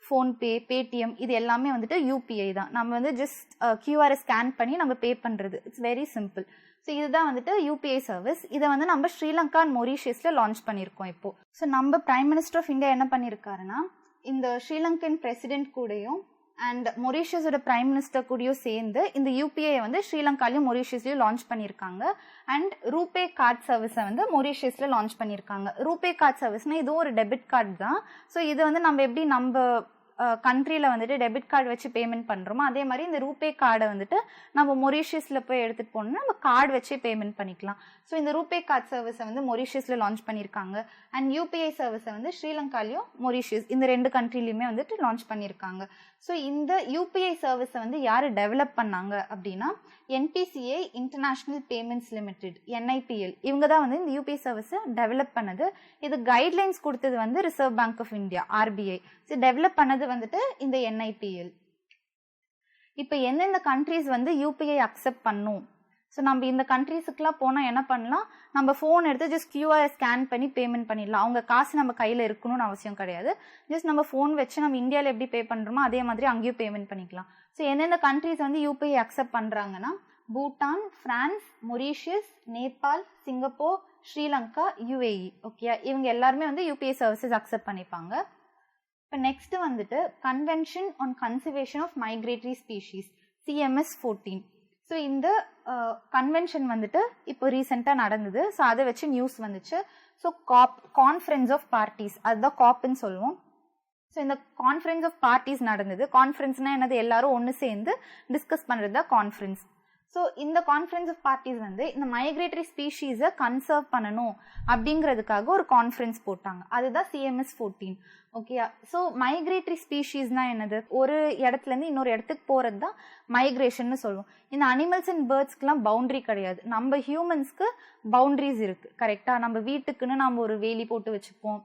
ஃபோன்பே, பேடிஎம், இது எல்லாமே வந்துட்டு யூபிஐ தான். நம்ம வந்து ஜஸ்ட் கியூஆரை ஸ்கேன் பண்ணி நம்ம பே பண்ணுறது. It's very simple. ஸோ இதுதான் வந்துட்டு யூபிஐ சர்வீஸ். இதை வந்து நம்ம ஸ்ரீலங்கா அண்ட் மொரீஷியஸில் லான்ச் பண்ணியிருக்கோம் இப்போது. ஸோ நம்ம பிரைம் மினிஸ்டர் ஆஃப் இந்தியா என்ன பண்ணியிருக்காருன்னா இந்த ஸ்ரீலங்கன் பிரசிடென்ட் கூடயும் அண்ட் மொரீஷியஸோட பிரைம் மினிஸ்டர் கூடயும் சேர்ந்து இந்த யூபிஐ வந்து ஸ்ரீலங்காலையும் மொரீஷியஸ்லையும் லான்ச் பண்ணியிருக்காங்க. அண்ட் ரூபே கார்டு சர்வீஸை வந்து மொரீஷியஸில் லான்ச் பண்ணியிருக்காங்க. ரூபே கார்டு சர்வீஸ்னால் இதுவும் ஒரு டெபிட் கார்டு தான். ஸோ இது வந்து நம்ம எப்படி நம்ம கண்ட்ரியில் வந்துட்டு டெபிட் கார்டு வச்சு பேமெண்ட் பண்ணுறோமோ அதே மாதிரி இந்த ரூபே கார்டை வந்துட்டு நம்ம மொரீஷியஸில் போய் எடுத்துகிட்டு போனோம்னா நம்ம கார்டு வச்சே பேமெண்ட் பண்ணிக்கலாம். ஸோ இந்த ரூபே கார்டு சர்வீஸை வந்து மொரீஷியஸில் லான்ச் பண்ணியிருக்காங்க. அண்ட் யூபிஐ சர்வீஸை வந்து ஸ்ரீலங்காலையும் மொரீஷியஸ் இந்த 2 கண்ட்ரிலையுமே வந்துட்டு லான்ச் பண்ணியிருக்காங்க. ஸோ இந்த யூபிஐ சர்வீஸை வந்து யார் டெவலப் பண்ணாங்க அப்படின்னா NPCI international payments limited NIPL இவங்க தான் வந்து இந்த யூபிஐ சர்வீஸை டெவலப் பண்ணது. இது கைட்லைன்ஸ் கொடுத்தது வந்து reserve bank of India RBI. So develop பண்ணது வந்துட்டு இந்த NIPL. இப்போ எந்தெந்த கண்ட்ரிஸ் வந்து யூபிஐ அக்செப்ட் பண்ணும், ஸோ நம்ம இந்த கண்ட்ரீஸுக்குலாம் போனால் என்ன பண்ணலாம், நம்ம ஃபோன் எடுத்து ஜஸ்ட் QR ஸ்கேன் பண்ணி பேமெண்ட் பண்ணிடலாம். அவங்க காசு நம்ம கையில் இருக்கணும்னு அவசியம் கிடையாது. ஜஸ்ட் நம்ம ஃபோன் வச்சு நம்ம இந்தியாவில் எப்படி பே பண்ணுறோமோ அதே மாதிரி அங்கேயும் பேமெண்ட் பண்ணிக்கலாம். ஸோ எந்தெந்த கண்ட்ரிஸ் வந்து யூபிஐ அக்செப்ட் பண்ணுறாங்கன்னா Bhutan, France, Mauritius, Nepal, Singapore, Sri Lanka, UAE. Okay, இவங்க எல்லாருமே வந்து யூபிஐ சர்வீசஸ் அக்செப்ட் பண்ணிப்பாங்க. இப்போ நெக்ஸ்ட் வந்துட்டு convention on conservation of migratory species CMS 14. So இந்த கன்வென்ஷன் வந்துட்டு இப்போ ரீசெண்டாக நடந்தது. ஸோ அதை வச்சு நியூஸ் வந்துச்சு. ஸோ கான்ஃபரன்ஸ் ஆஃப் பார்ட்டிஸ், அதுதான் காப்னு சொல்லுவோம். ஸோ இந்த கான்ஃபரன்ஸ் ஆஃப் பார்ட்டிஸ் நடந்தது. கான்ஃபரன்ஸ்னால் என்னது, எல்லாரும் ஒன்று சேர்ந்து டிஸ்கஸ் பண்ணுறது தான் கான்ஃபரன்ஸ். ஸோ இந்த கான்ஃபரன்ஸ் ஆஃப் பார்ட்டிஸ் வந்து இந்த மைக்ரேட்டரி ஸ்பீஷீஸை கன்சர்வ் பண்ணணும் அப்படிங்கிறதுக்காக ஒரு கான்ஃபரன்ஸ் போட்டாங்க. அதுதான் CMS 14. ஓகே, ஸோ மைக்ரேட்டரி ஸ்பீஷீஸ்னா என்னது, ஒரு இடத்துலேருந்து இன்னொரு இடத்துக்கு போகிறது தான் மைக்ரேஷன்னு சொல்லுவோம். இந்த அனிமல்ஸ் அண்ட் பேர்ட்ஸ்க்குலாம் பவுண்ட்ரி கிடையாது. நம்ம ஹியூமன்ஸ்க்கு பவுண்ட்ரிஸ் இருக்குது கரெக்டாக. நம்ம வீட்டுக்குன்னு நம்ம ஒரு வேலி போட்டு வச்சுப்போம்.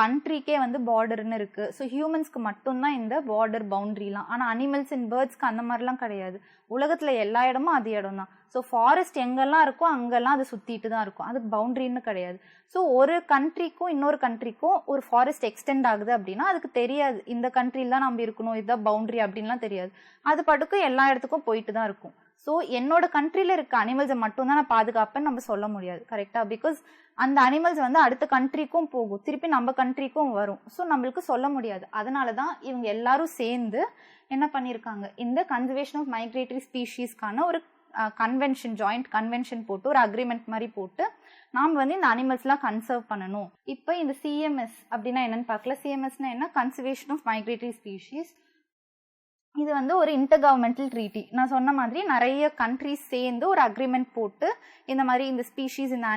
கண்ட்ரிக்கே வந்து பார்டர்னு இருக்குது. ஸோ ஹியூமன்ஸ்க்கு மட்டும்தான் இந்த பார்டர் பவுண்ட்ரிலாம். ஆனால் அனிமல்ஸ் அண்ட் பேர்ட்ஸ்க்கு அந்த மாதிரிலாம் கிடையாது. உலகத்தில் எல்லா இடமும் அது இடம் தான். ஸோ ஃபாரஸ்ட் எங்கெல்லாம் இருக்கோ அங்கெல்லாம் அது சுற்றிட்டு தான் இருக்கும். அதுக்கு பவுண்ட்ரின்னு கிடையாது. ஸோ ஒரு கண்ட்ரிக்கும் இன்னொரு கண்ட்ரிக்கும் ஒரு ஃபாரஸ்ட் எக்ஸ்டெண்ட் ஆகுது அப்படின்னா அதுக்கு தெரியாது இந்த கண்ட்ரியில் தான் நம்ம இருக்கணும், இதுதான் பவுண்ட்ரி அப்படின்லாம் தெரியாது. அது பாட்டுக்கு எல்லா இடத்துக்கும் போயிட்டு தான் இருக்கும். ஸோ என்னோட கண்ட்ரியில் இருக்க அனிமல்ஸை மட்டும்தான் நான் பாதுகாப்பேன்னு நம்ம சொல்ல முடியாது கரெக்டாக. பிகாஸ் அந்த அனிமல்ஸ் வந்து அடுத்த கண்ட்ரிக்கும் போகும், திருப்பி நம்ம கண்ட்ரிக்கும் வரும். ஸோ நம்மளுக்கு சொல்ல முடியாது. அதனால தான் இவங்க எல்லாரும் சேர்ந்து என்ன பண்ணியிருக்காங்க, இந்த கன்சர்வேஷன் ஆஃப் மைக்ரேட்டரி ஸ்பீஷீஸ்க்கான ஒரு கன்வென்ஷன், ஜாயிண்ட் கன்வென்ஷன் போட்டு ஒரு அக்ரிமெண்ட் மாதிரி போட்டு நாம் வந்து இந்த அனிமல்ஸ்லாம் கன்சர்வ் பண்ணணும். இப்போ இந்த CMS அப்படின்னா என்னன்னு பார்க்கல. CMSனா என்ன, கன்சர்வேஷன் ஆஃப் மைக்ரேட்டரி ஸ்பீஷீஸ். இது வந்து ஒரு இன்டர் கவர்மெண்டல் ட்ரீட்டி. நான் சொன்ன மாதிரி நிறைய கண்ட்ரிஸ் சேர்ந்து ஒரு அக்ரிமெண்ட் போட்டு இந்த மாதிரி இந்த ஸ்பீஷீஸ், இந்த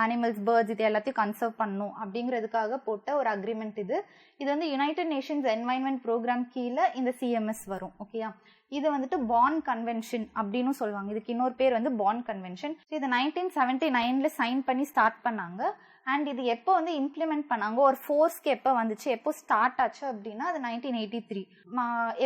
அனிமல்ஸ் பேர்ட்ஸ் இது எல்லாத்தையும் கன்சர்வ் பண்ணணும் அப்படிங்கிறதுக்காக போட்ட ஒரு அக்ரிமெண்ட் இது. இது வந்து யுனைடெட் நேஷன்ஸ் என்வைரன்மெண்ட் ப்ரோக்ராம் கீழே இந்த CMS வரும். ஓகேயா, இது வந்துட்டு பான் கன்வென்ஷன் அப்படின்னு சொல்லுவாங்க. இதுக்கு இன்னொரு பேர் வந்து பான் கன்வென்ஷன். இது 1979 சைன் பண்ணி ஸ்டார்ட் பண்ணாங்க. அண்ட் இது எப்போ வந்து இம்ப்ளிமெண்ட் பண்ணாங்க, ஒரு ஃபோர்ஸ்க்கு எப்போ வந்துச்சு, எப்போ ஸ்டார்ட் ஆச்சு அப்படின்னா அது 1983.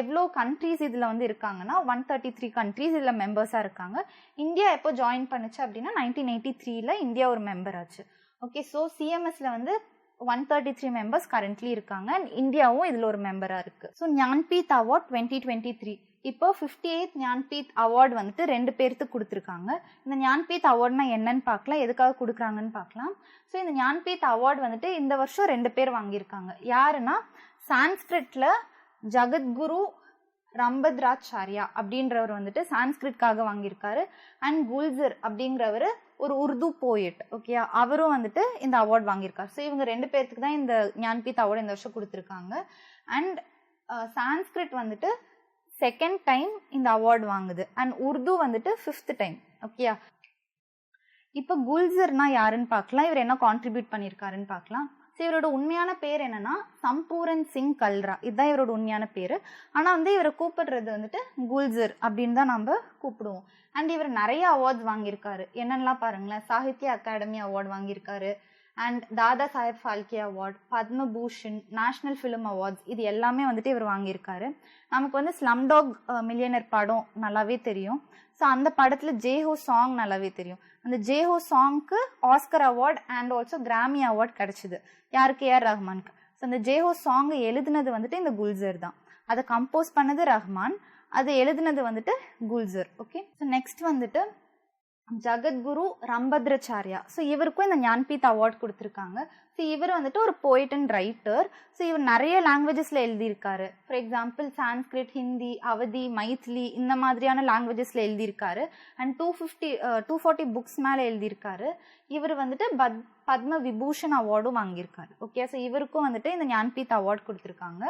எவ்வளோ கண்ட்ரீஸ் இதில் வந்து இருக்காங்கன்னா 133 கண்ட்ரீஸ் இதில் மெம்பர்ஸாக இருக்காங்க. இந்தியா எப்போ ஜாயின் பண்ணுச்சு அப்படின்னா 1983 இந்தியா ஒரு மெம்பர் ஆச்சு. ஓகே, ஸோ CMSல வந்து 133 மெம்பர்ஸ் கரண்ட்லி இருக்காங்க. அண்ட் இந்தியாவும் இதில் ஒரு மெம்பராக இருக்குது. ஸோ ஞான்பீத் அவார்ட் 2023 இப்போ 58th ஞான்பீத் அவார்டு வந்துட்டு 2 பேர்த்துக்கு கொடுத்துருக்காங்க. இந்த ஞான்பீத் அவார்டுனா என்னன்னு பார்க்கலாம், எதுக்காக கொடுக்குறாங்கன்னு பார்க்கலாம். ஸோ இந்த ஞான்பீத் அவார்டு வந்துட்டு இந்த வருஷம் 2 பேர் வாங்கியிருக்காங்க. யாருன்னா சான்ஸ்கிரிட்ல ஜகத்குரு ரம்பத்ராச்சாரியா அப்படின்றவர் வந்துட்டு சான்ஸ்கிரிட்காக வாங்கியிருக்காரு. அண்ட் குல்சர் அப்படிங்கிறவர் ஒரு உருது போயட். ஓகே, அவரும் வந்துட்டு இந்த அவார்டு வாங்கியிருக்காரு. ஸோ இவங்க 2 பேர்த்துக்கு தான் இந்த ஞான்பீத் அவார்டு இந்த வருஷம் கொடுத்துருக்காங்க. அண்ட் சான்ஸ்கிரிட் வந்துட்டு 2nd டைம் இந்த அவார்டு வாங்குது. அண்ட் உருது வந்துட்டு 5th டைம். ஓகேயா, இப்போ குல்சர்னா யாருன்னு பார்க்கலாம், இவர் என்ன கான்ட்ரிபியூட் பண்ணியிருக்காருன்னு பார்க்கலாம். ஸோ இவரோட உண்மையான பேர் என்னன்னா சம்பூரன் சிங் கல்ரா, இதுதான் இவரோட உண்மையான பேர். ஆனால் வந்து இவரை கூப்பிடுறது வந்துட்டு குல்சர் அப்படின்னு தான் நம்ம கூப்பிடுவோம். அண்ட் இவர் நிறைய அவார்ட்ஸ் வாங்கியிருக்காரு. என்னென்னலாம் பாருங்களேன், சாகித்ய அகாடமி அவார்டு வாங்கியிருக்காரு. And Dada Saheb Phalke award, Padma Bhushan, national film awards, இது எல்லாமே வந்துட்டு இவர் வாங்கியிருக்காரு. நமக்கு வந்து ஸ்லம்டாக் மில்லியனர் படம் நல்லாவே தெரியும். ஸோ அந்த படத்தில் ஜேஹோ சாங் நல்லாவே தெரியும். அந்த ஜேஹோ சாங்க்கு Oscar award and also Grammy award கிடைச்சிது. யாருக்கு, AR ரஹ்மானுக்கு. ஸோ அந்த ஜேஹோ சாங் எழுதுனது வந்துட்டு இந்த குல்சர் தான். அதை கம்போஸ் பண்ணது ரஹ்மான், அது எழுதுனது வந்துட்டு குல்சர். ஓகே, ஸோ நெக்ஸ்ட் வந்துட்டு ஜகத்குரு ரம்பத்ராச்சாரியா. ஸோ இவருக்கும் இந்த ஞான்பீத் அவார்டு கொடுத்துருக்காங்க. ஸோ இவர் வந்துட்டு ஒரு போய்ட் அண்ட் ரைட்டர். ஸோ இவர் நிறைய லாங்குவேஜஸில் எழுதியிருக்காரு. ஃபார் எக்ஸாம்பிள் சான்ஸ்கிரிட், ஹிந்தி, அவதி, மைத்லி இந்த மாதிரியான லாங்குவேஜஸில் எழுதியிருக்காரு. அண்ட் 240 புக்ஸ் மேலே எழுதியிருக்காரு. இவர் வந்துட்டு பத்ம விபூஷன் அவார்டும் வாங்கியிருக்காரு. ஓகே, ஸோ இவருக்கும் வந்துட்டு இந்த ஞான்பீத் அவார்ட் கொடுத்துருக்காங்க.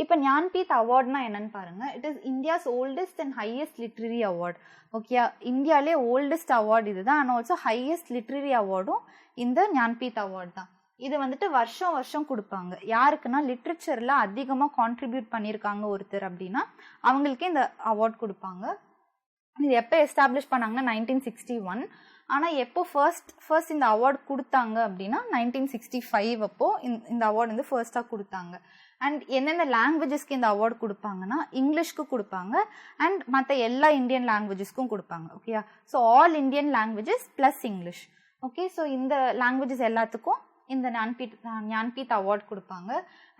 இப்போ ஞான்பீத் அவார்ட்னா என்னன்னு பாருங்க. It is India's oldest and highest literary award. Okay, இந்தியாவிலே ஓல்டஸ்ட் அவார்டு இதுதான். அண்ட் ஆல்சோ ஹையஸ்ட் லிட்ரரி அவார்டும் இந்த ஞான்பீத் அவார்ட் தான். இது வந்துட்டு வருஷம் வருஷம் கொடுப்பாங்க. யாருக்குன்னா லிட்ரேச்சரில் அதிகமாக கான்ட்ரிபியூட் பண்ணியிருக்காங்க ஒருத்தர் அப்படின்னா அவங்களுக்கே இந்த அவார்ட் கொடுப்பாங்க. இது எப்போ எஸ்டாப்ளிஷ் பண்ணாங்கன்னா 1961. ஆனால் எப்போ ஃபர்ஸ்ட் இந்த அவார்டு கொடுத்தாங்க அப்படின்னா 1965 அப்போ இந்த அவார்டு வந்து ஃபர்ஸ்ட்டாக கொடுத்தாங்க. அண்ட் எந்தெந்த லாங்குவேஜஸ்க்கு இந்த அவார்டு கொடுப்பாங்கன்னா இங்கிலீஷ்க்கு கொடுப்பாங்க அண்ட் மற்ற எல்லா இந்தியன் லாங்குவேஜஸ்க்கும் கொடுப்பாங்க. ஓகேயா, so all Indian languages plus English. Okay, so இந்த லாங்குவேஜஸ் எல்லாத்துக்கும் இந்த ஞான்பீத் அவார்ட் கொடுப்பாங்க.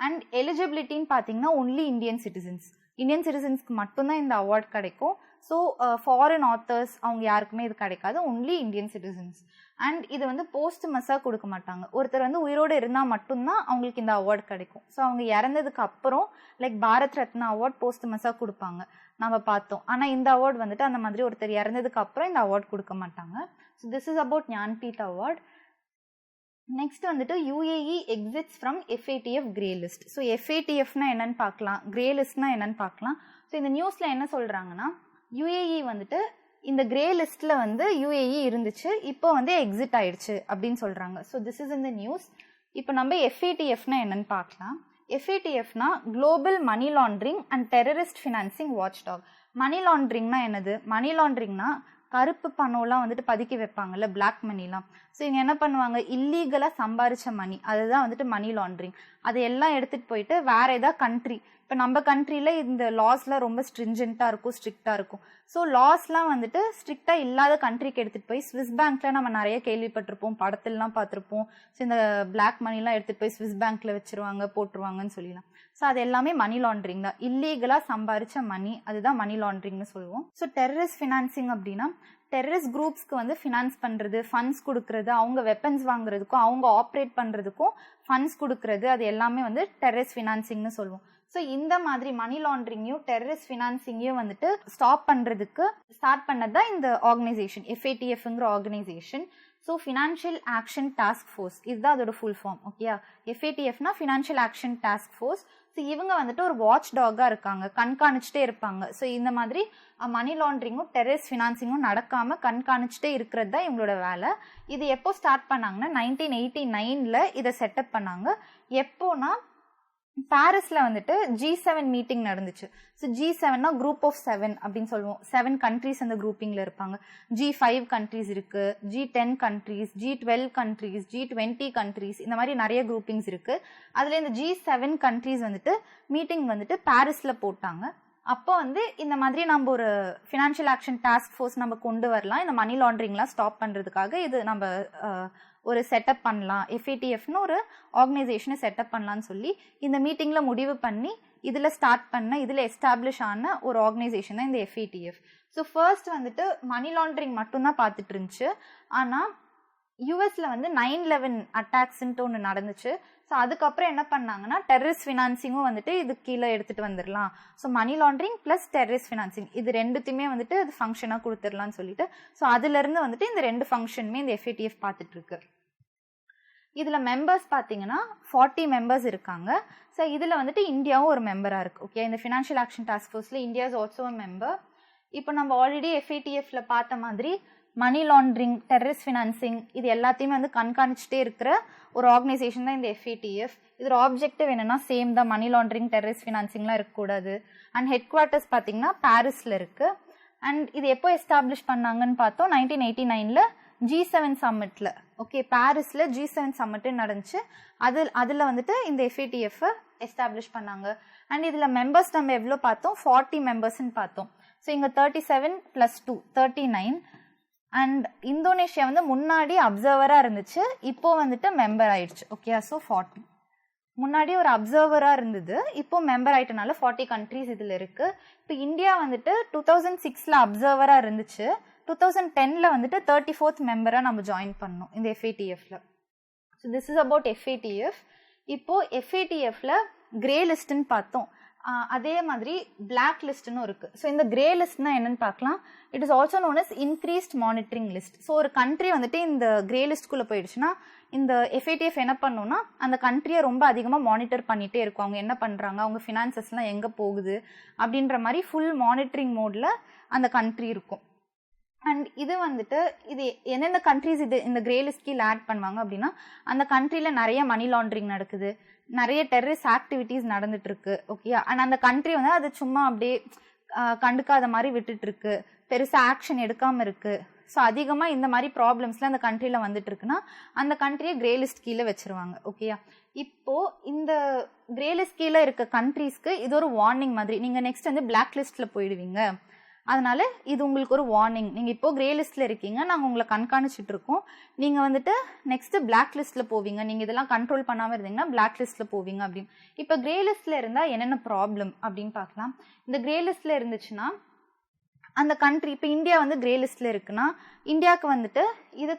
அண்ட் எலிஜிபிலிட்டின்னு பார்த்தீங்கன்னா ஒன்லி இந்தியன் சிட்டிசன்ஸ்க்கு மட்டும்தான் இந்த அவார்ட் கிடைக்கும். ஸோ ஃபாரின் ஆத்தர்ஸ் அவங்க யாருக்குமே இது கிடைக்காது, ஒன்லி இந்தியன் சிட்டிசன்ஸ். அண்ட் இது வந்து போஸ்ட்மஸாக கொடுக்க மாட்டாங்க. ஒருத்தர் வந்து உயிரோடு இருந்தால் மட்டும்தான் அவங்களுக்கு இந்த அவார்ட் கிடைக்கும். ஸோ அவங்க இறந்ததுக்கு அப்புறம் லைக் பாரத் ரத்னா அவார்ட் போஸ்ட்மஸாக கொடுப்பாங்க, நம்ம பார்த்தோம். ஆனால் இந்த அவார்ட் வந்துட்டு அந்த மாதிரி ஒருத்தர் இறந்ததுக்கு அப்புறம் இந்த அவார்ட் கொடுக்க மாட்டாங்க. So this is about Jnanpith award. Next வந்துட்டு UAE exits from FATF grey list. So FATFனா என்னன்னு பார்க்கலாம், கிரே லிஸ்ட்னா என்னன்னு பார்க்கலாம். ஸோ இந்த நியூஸில் என்ன சொல்கிறாங்கன்னா UAE வந்துட்டு இந்த கிரே லிஸ்ட்டில் வந்து UAE இருந்துச்சு, இப்போ வந்து எக்ஸிட் ஆயிடுச்சு அப்படின்னு சொல்கிறாங்க. ஸோ திஸ் இஸ் இந்த நியூஸ். இப்போ நம்ம FATFனா என்னன்னு பார்க்கலாம். FATFனா global money laundering and terrorist financing watchdog. Money லாண்ட்ரிங்னா என்னது? மணி லாண்ட்ரிங்னா கருப்பு பணம்லாம் வந்துட்டு பதுக்கி வைப்பாங்கல்ல, பிளாக் மணிலாம். ஸோ இவங்க என்ன பண்ணுவாங்க, இல்லீகலாக சம்பாரிச்ச மணி, அதுதான் வந்துட்டு மணி லாண்ட்ரிங். அதை எல்லாம் எடுத்துகிட்டு போயிட்டு வேற ஏதாவது கண்ட்ரி, இப்போ நம்ம கண்ட்ரியில் இந்த லாஸ்லாம் ரொம்ப ஸ்ட்ரிஞ்சென்ட்டாக இருக்கும், ஸ்ட்ரிக்டாக இருக்கும். ஸோ லாஸ்லாம் வந்துட்டு ஸ்ட்ரிக்டாக இல்லாத கண்ட்ரிக்கு எடுத்துகிட்டு போய் ஸ்விஸ் பேங்க்கில் நம்ம நிறைய கேள்விப்பட்டிருப்போம், படத்திலலாம் பார்த்துருப்போம். ஸோ இந்த பிளாக் மணிலாம் எடுத்துகிட்டு போய் ஸ்விஸ் பேங்க்கில் வச்சுருவாங்க, போட்டுருவாங்கன்னு சொல்லிடலாம். ஸோ அது எல்லாமே மணி லாண்ட்ரிங் தான், இல்லீகலாக சம்பாரிச்ச மணி, அதுதான் மணி லாண்ட்ரிங்னு சொல்லுவோம். ஸோ டெரரிஸ்ட் ஃபினான்சிங் அப்படின்னா டெரரிஸ்ட் குரூப்ஸ்க்கு வந்து ஃபினான்ஸ் பண்ணுறது, ஃபண்ட்ஸ் கொடுக்கறது, அவங்க வெப்பன்ஸ் வாங்குறதுக்கும் அவங்க ஆப்ரேட் பண்ணுறதுக்கும் ஃபண்ட்ஸ் கொடுக்கறது, அது எல்லாமே வந்து டெரரிஸ்ட் ஃபினான்சிங்னு சொல்லுவோம். ஸோ இந்த மாதிரி மணி லாண்ட்ரிங்கையும் டெரரிஸ்ட் ஃபினான்சிங்கையும் வந்துட்டு ஸ்டாப் பண்ணுறதுக்கு ஸ்டார்ட் பண்ணது தான் இந்த ஆர்கனைசேஷன், FATFங்கிற organisation. So financial action task force, இதுதான் அதோட ஃபுல் ஃபார்ம். ஓகே, FATFனா financial action task force. So இவங்க வந்துட்டு ஒரு வாட்ச் டாகாக இருக்காங்க, கண்காணிச்சுட்டே இருப்பாங்க. ஸோ இந்த மாதிரி மணி லாண்ட்ரிங்கும் டெரரிஸ்ட் ஃபினான்சிங்கும் நடக்காமல் கண்காணிச்சுட்டே இருக்கிறது தான் இவங்களோட வேலை. இது எப்போ ஸ்டார்ட் பண்ணாங்கன்னா 1989 இதை செட்டப் பண்ணாங்க. எப்போனா பாரிஸில் வந்துட்டு G7 மீட்டிங் நடந்துச்சு. ஸோ G7னா குரூப் ஆஃப் 7 அப்படின்னு சொல்லுவோம். 7 கண்ட்ரீஸ் அந்த குரூப்பிங்கில் இருப்பாங்க. G5 கண்ட்ரீஸ் இருக்கு, G10 countries, G12 countries, G20 countries, இந்த மாதிரி நிறைய குரூப்பிங்ஸ் இருக்கு. அதில் இந்த G7 கண்ட்ரீஸ் வந்துட்டு மீட்டிங் வந்துட்டு பாரிஸில் போட்டாங்க. அப்போ வந்து இந்த மாதிரி நம்ம ஒரு ஃபினான்ஷியல் ஆக்ஷன் டாஸ்க் ஃபோர்ஸ் நம்ம கொண்டு வரலாம், இந்த மணி லாண்ட்ரிங்லாம் ஸ்டாப் பண்ணுறதுக்காக இது நம்ம ஒரு செட்டப் பண்ணலாம், FATFன்னு ஒரு ஆர்கனைசேஷனை செட்டப் பண்ணலான்னு சொல்லி இந்த மீட்டிங்கில் முடிவு பண்ணி இதில் ஸ்டார்ட் பண்ண, இதில் எஸ்டாப்ளிஷ் ஆன ஒரு ஆர்கனைசேஷன் தான் இந்த FATF. ஸோ ஃபர்ஸ்ட் வந்துட்டு மணி லாண்ட்ரிங் மட்டும்தான் பார்த்துட்டு இருந்துச்சு. ஆனால் யூஎஸில் வந்து 9/11 அட்டாக்ஸ்ன்ட்டு ஒன்று நடந்துச்சு. ஸோ அதுக்கப்புறம் என்ன பண்ணாங்கன்னா டெரரிஸ்ட் ஃபினான்சிங்கும் வந்துட்டு இது கீழே எடுத்துகிட்டு வந்துடலாம். So money laundering plus terrorist financing இது ரெண்டுத்தையுமே வந்துட்டு அது ஃபங்க்ஷனாக கொடுத்துடலான்னு சொல்லிட்டு ஸோ அதுலேருந்து வந்துட்டு இந்த 2 ஃபங்க்ஷனுமே இந்த FATF பார்த்துட்ருக்கு. இதில் மெம்பர்ஸ் பார்த்தீங்கன்னா 40 மெம்பர்ஸ் இருக்காங்க. ஸோ இதில் வந்துட்டு இந்தியாவும் ஒரு மெம்பராக இருக்குது. ஓகே, இந்த ஃபினான்ஷியல் ஆக்ஷன் டாஸ்க் ஃபோர்ஸில் India is also a member. இப்போ நம்ம ஆல்ரெடி FATFல பார்த்த மாதிரி மணி லாண்ட்ரிங், டெரரிஸ்ட் ஃபினான்சிங் இது எல்லாத்தையுமே வந்து கண்காணிச்சுட்டே இருக்கிற ஒரு ஆர்கனைசேஷன் தான் இந்த FATF. இதோட ஆப்ஜெக்டிவ் என்னன்னா சேம் தான், மணி லாண்ட்ரிங், டெரரிஸ்ட் ஃபினான்சிங்லாம் இருக்கக்கூடாது. அண்ட் ஹெட் குவார்ட்டர்ஸ் பார்த்தீங்கன்னா பாரிஸில் இருக்குது. அண்ட் இது எப்போ எஸ்டாப்ளிஷ் பண்ணாங்கன்னு பார்த்தோம் 1989 G7 சம்மிட்டில். ஓகே, பாரிஸில் G7 சம்மிட்டு நடந்துச்சு. அதில் வந்துட்டு இந்த FATF எஸ்டாப்ளிஷ் பண்ணாங்க. அண்ட் இதில் மெம்பர்ஸ் நம்ம எவ்வளோ பார்த்தோம், 40 மெம்பர்ஸ்ன்னு பார்த்தோம். ஸோ இங்கே 37 + 2 39. அண்ட் இந்தோனேஷியா வந்து முன்னாடி அப்சர்வராக இருந்துச்சு, இப்போ வந்துட்டு மெம்பர் ஆயிடுச்சு. Okay, so 40. முன்னாடி ஒரு அப்சர்வராக இருந்தது, இப்போ மெம்பர் ஆயிட்டனால 40 கண்ட்ரீஸ் இதில் இருக்குது. இப்போ இந்தியா வந்துட்டு 2006 அப்சர்வராக இருந்துச்சு, 2010 வந்துட்டு 34th மெம்பராக நம்ம ஜாயின் பண்ணோம் இந்த FATFல. So this is about FATF. இப்போது FATFல கிரே லிஸ்ட்டுன்னு பார்த்தோம். அதே மாதிரி பிளாக் லிஸ்ட்னு இருக்குது. ஸோ இந்த கிரே லிஸ்ட்னா என்னன்னு பார்க்கலாம். It is also known as increased monitoring list. So ஒரு கண்ட்ரி வந்துட்டு இந்த கிரே லிஸ்ட்குள்ளே போயிடுச்சுன்னா இந்த FATF என்ன பண்ணுன்னா அந்த கண்ட்ரியை ரொம்ப அதிகமாக மானிட்டர் பண்ணிகிட்டே இருக்கும். அவங்க என்ன பண்ணுறாங்க, அவங்க ஃபினான்சஸ்லாம் எங்கே போகுது அப்படின்ற மாதிரி ஃபுல் மானிட்டரிங் மோடில் அந்த கண்ட்ரி இருக்கும். அண்ட் இது வந்துட்டு இது எந்தெந்த கண்ட்ரிஸ் இது இந்த கிரே லிஸ்ட் கீழே ஆட் பண்ணுவாங்க அப்படின்னா அந்த கண்ட்ரியில் நிறைய மணி லாண்ட்ரிங் நடக்குது, நிறைய டெரரிஸ்ட் ஆக்டிவிட்டீஸ் நடந்துட்டு இருக்கு. ஓகே, அண்ட் அந்த கண்ட்ரி வந்து அது சும்மா அப்படியே கண்டுக்காத மாதிரி விட்டுட்டு இருக்கு, பெருசாக ஆக்ஷன் எடுக்காமல் இருக்கு. ஸோ அதிகமாக இந்த மாதிரி ப்ராப்ளம்ஸ்லாம் அந்த கண்ட்ரியில் வந்துட்டு இருக்குன்னா அந்த கண்ட்ரியை கிரே லிஸ்ட் கீழே வச்சிருவாங்க. ஓகேயா, இப்போது இந்த கிரே லிஸ்ட் கீழே இருக்க கண்ட்ரீஸ்க்கு இது ஒரு வார்னிங் மாதிரி. நீங்கள் நெக்ஸ்ட் வந்து பிளாக் லிஸ்ட்டில் போயிடுவீங்க. அதனால இது உங்களுக்கு ஒரு வார்னிங். நீங்கள் இப்போ கிரே லிஸ்ட்டில் இருக்கீங்க, நாங்கள் உங்களை கண்காணிச்சுட்டு இருக்கோம். நீங்கள் வந்துட்டு நெக்ஸ்ட்டு பிளாக் லிஸ்ட்டில் போவீங்க. நீங்கள் இதெல்லாம் கண்ட்ரோல் பண்ணாமல் இருந்தீங்கன்னா பிளாக் லிஸ்ட்டில் போவீங்க அப்படின்னு. இப்போ கிரே லிஸ்ட்டில் இருந்தால் என்னென்ன ப்ராப்ளம் அப்படின்னு பார்க்கலாம். இந்த கிரே லிஸ்ட்டில் இருந்துச்சுன்னா அந்த கண்ட்ரி, இப்போ இந்தியா வந்து கிரே லிஸ்ட்டில் இருக்குன்னா இந்தியாவுக்கு வந்துட்டு இது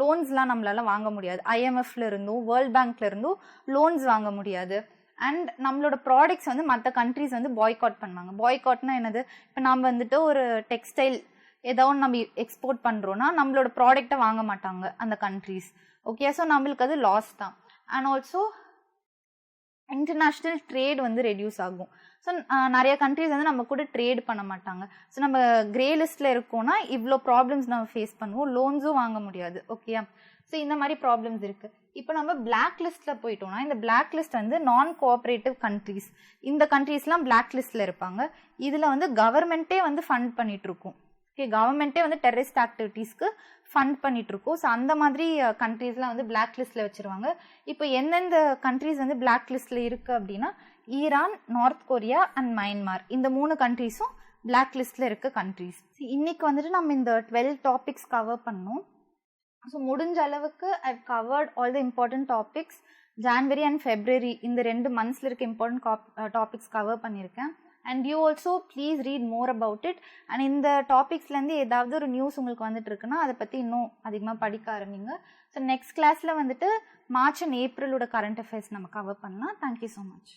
லோன்ஸ்லாம் நம்மளால வாங்க முடியாது. IMFல இருந்தும் வேர்ல்ட் பேங்க்ல இருந்தும் லோன்ஸ் வாங்க முடியாது. அண்ட் நம்மளோட ப்ராடக்ட்ஸ் வந்து மற்ற கண்ட்ரிஸ் வந்து பாய்காட் பண்ணுவாங்க. பாய்காட்னா என்னது, இப்போ நம்ம வந்துட்டு ஒரு டெக்ஸ்டைல் ஏதோ ஒன்று நம்ம எக்ஸ்போர்ட் பண்ணுறோன்னா நம்மளோட ப்ராடக்டை வாங்க மாட்டாங்க அந்த கண்ட்ரிஸ். ஓகே, ஸோ நம்மளுக்கு அது லாஸ் தான். அண்ட் ஆல்சோ இன்டர்நேஷ்னல் ட்ரேட் வந்து ரெடியூஸ் ஆகும். ஸோ நிறைய கண்ட்ரிஸ் வந்து நம்ம கூட ட்ரேட் பண்ண மாட்டாங்க. ஸோ நம்ம கிரே லிஸ்ட்டில் இருக்கோன்னா இவ்வளோ ப்ராப்ளம்ஸ் நம்ம ஃபேஸ் பண்ணுவோம், லோன்ஸும் வாங்க முடியாது. ஓகேயா, ஸோ இந்த மாதிரி ப்ராப்ளம்ஸ் இருக்குது. இப்போ நம்ம பிளாக் லிஸ்ட்டில் போயிட்டோம்னா இந்த பிளாக் லிஸ்ட் வந்து நான் கோஆப்ரேட்டிவ் கண்ட்ரிஸ், இந்த கண்ட்ரீஸ்லாம் பிளாக் லிஸ்ட்டில் இருப்பாங்க. இதில் வந்து கவர்மெண்ட்டே வந்து ஃபண்ட் பண்ணிட்டு இருக்கும். ஓகே, கவர்மெண்ட்டே வந்து டெரரிஸ்ட் ஆக்டிவிட்டீஸ்க்கு ஃபண்ட் பண்ணிட்டு இருக்கோம். ஸோ அந்த மாதிரி கண்ட்ரீஸ்லாம் வந்து பிளாக் லிஸ்ட்டில் வச்சுருவாங்க. இப்போ எந்தெந்த கண்ட்ரீஸ் வந்து பிளாக் லிஸ்ட்டில் இருக்குது அப்படின்னா Iran, north Korea and Myanmar, இந்த 3 கண்ட்ரீஸும் பிளாக் லிஸ்ட்டில் இருக்க கண்ட்ரீஸ். இன்னைக்கு வந்துட்டு நம்ம இந்த 12 டாபிக்ஸ் கவர் பண்ணோம். ஸோ முடிஞ்ச அளவுக்கு I've covered all the important topics. January and February இந்த 2 மந்த்ஸில் இருக்க இம்பார்ட்டன்ட் டாபிக்ஸ் கவர் பண்ணியிருக்கேன். And you also please read more about it. And இந்த டாபிக்ஸ்லேருந்து ஏதாவது ஒரு நியூஸ் உங்களுக்கு வந்துட்டு இருக்குன்னா அதை பற்றி இன்னும் அதிகமாக படிக்க ஆரம்பிங்க. ஸோ நெக்ஸ்ட் கிளாஸில் வந்துட்டு மார்ச் அண்ட் ஏப்ரலோட கரண்ட் அஃபேர்ஸ் நம்ம கவர் பண்ணலாம். Thank you so much.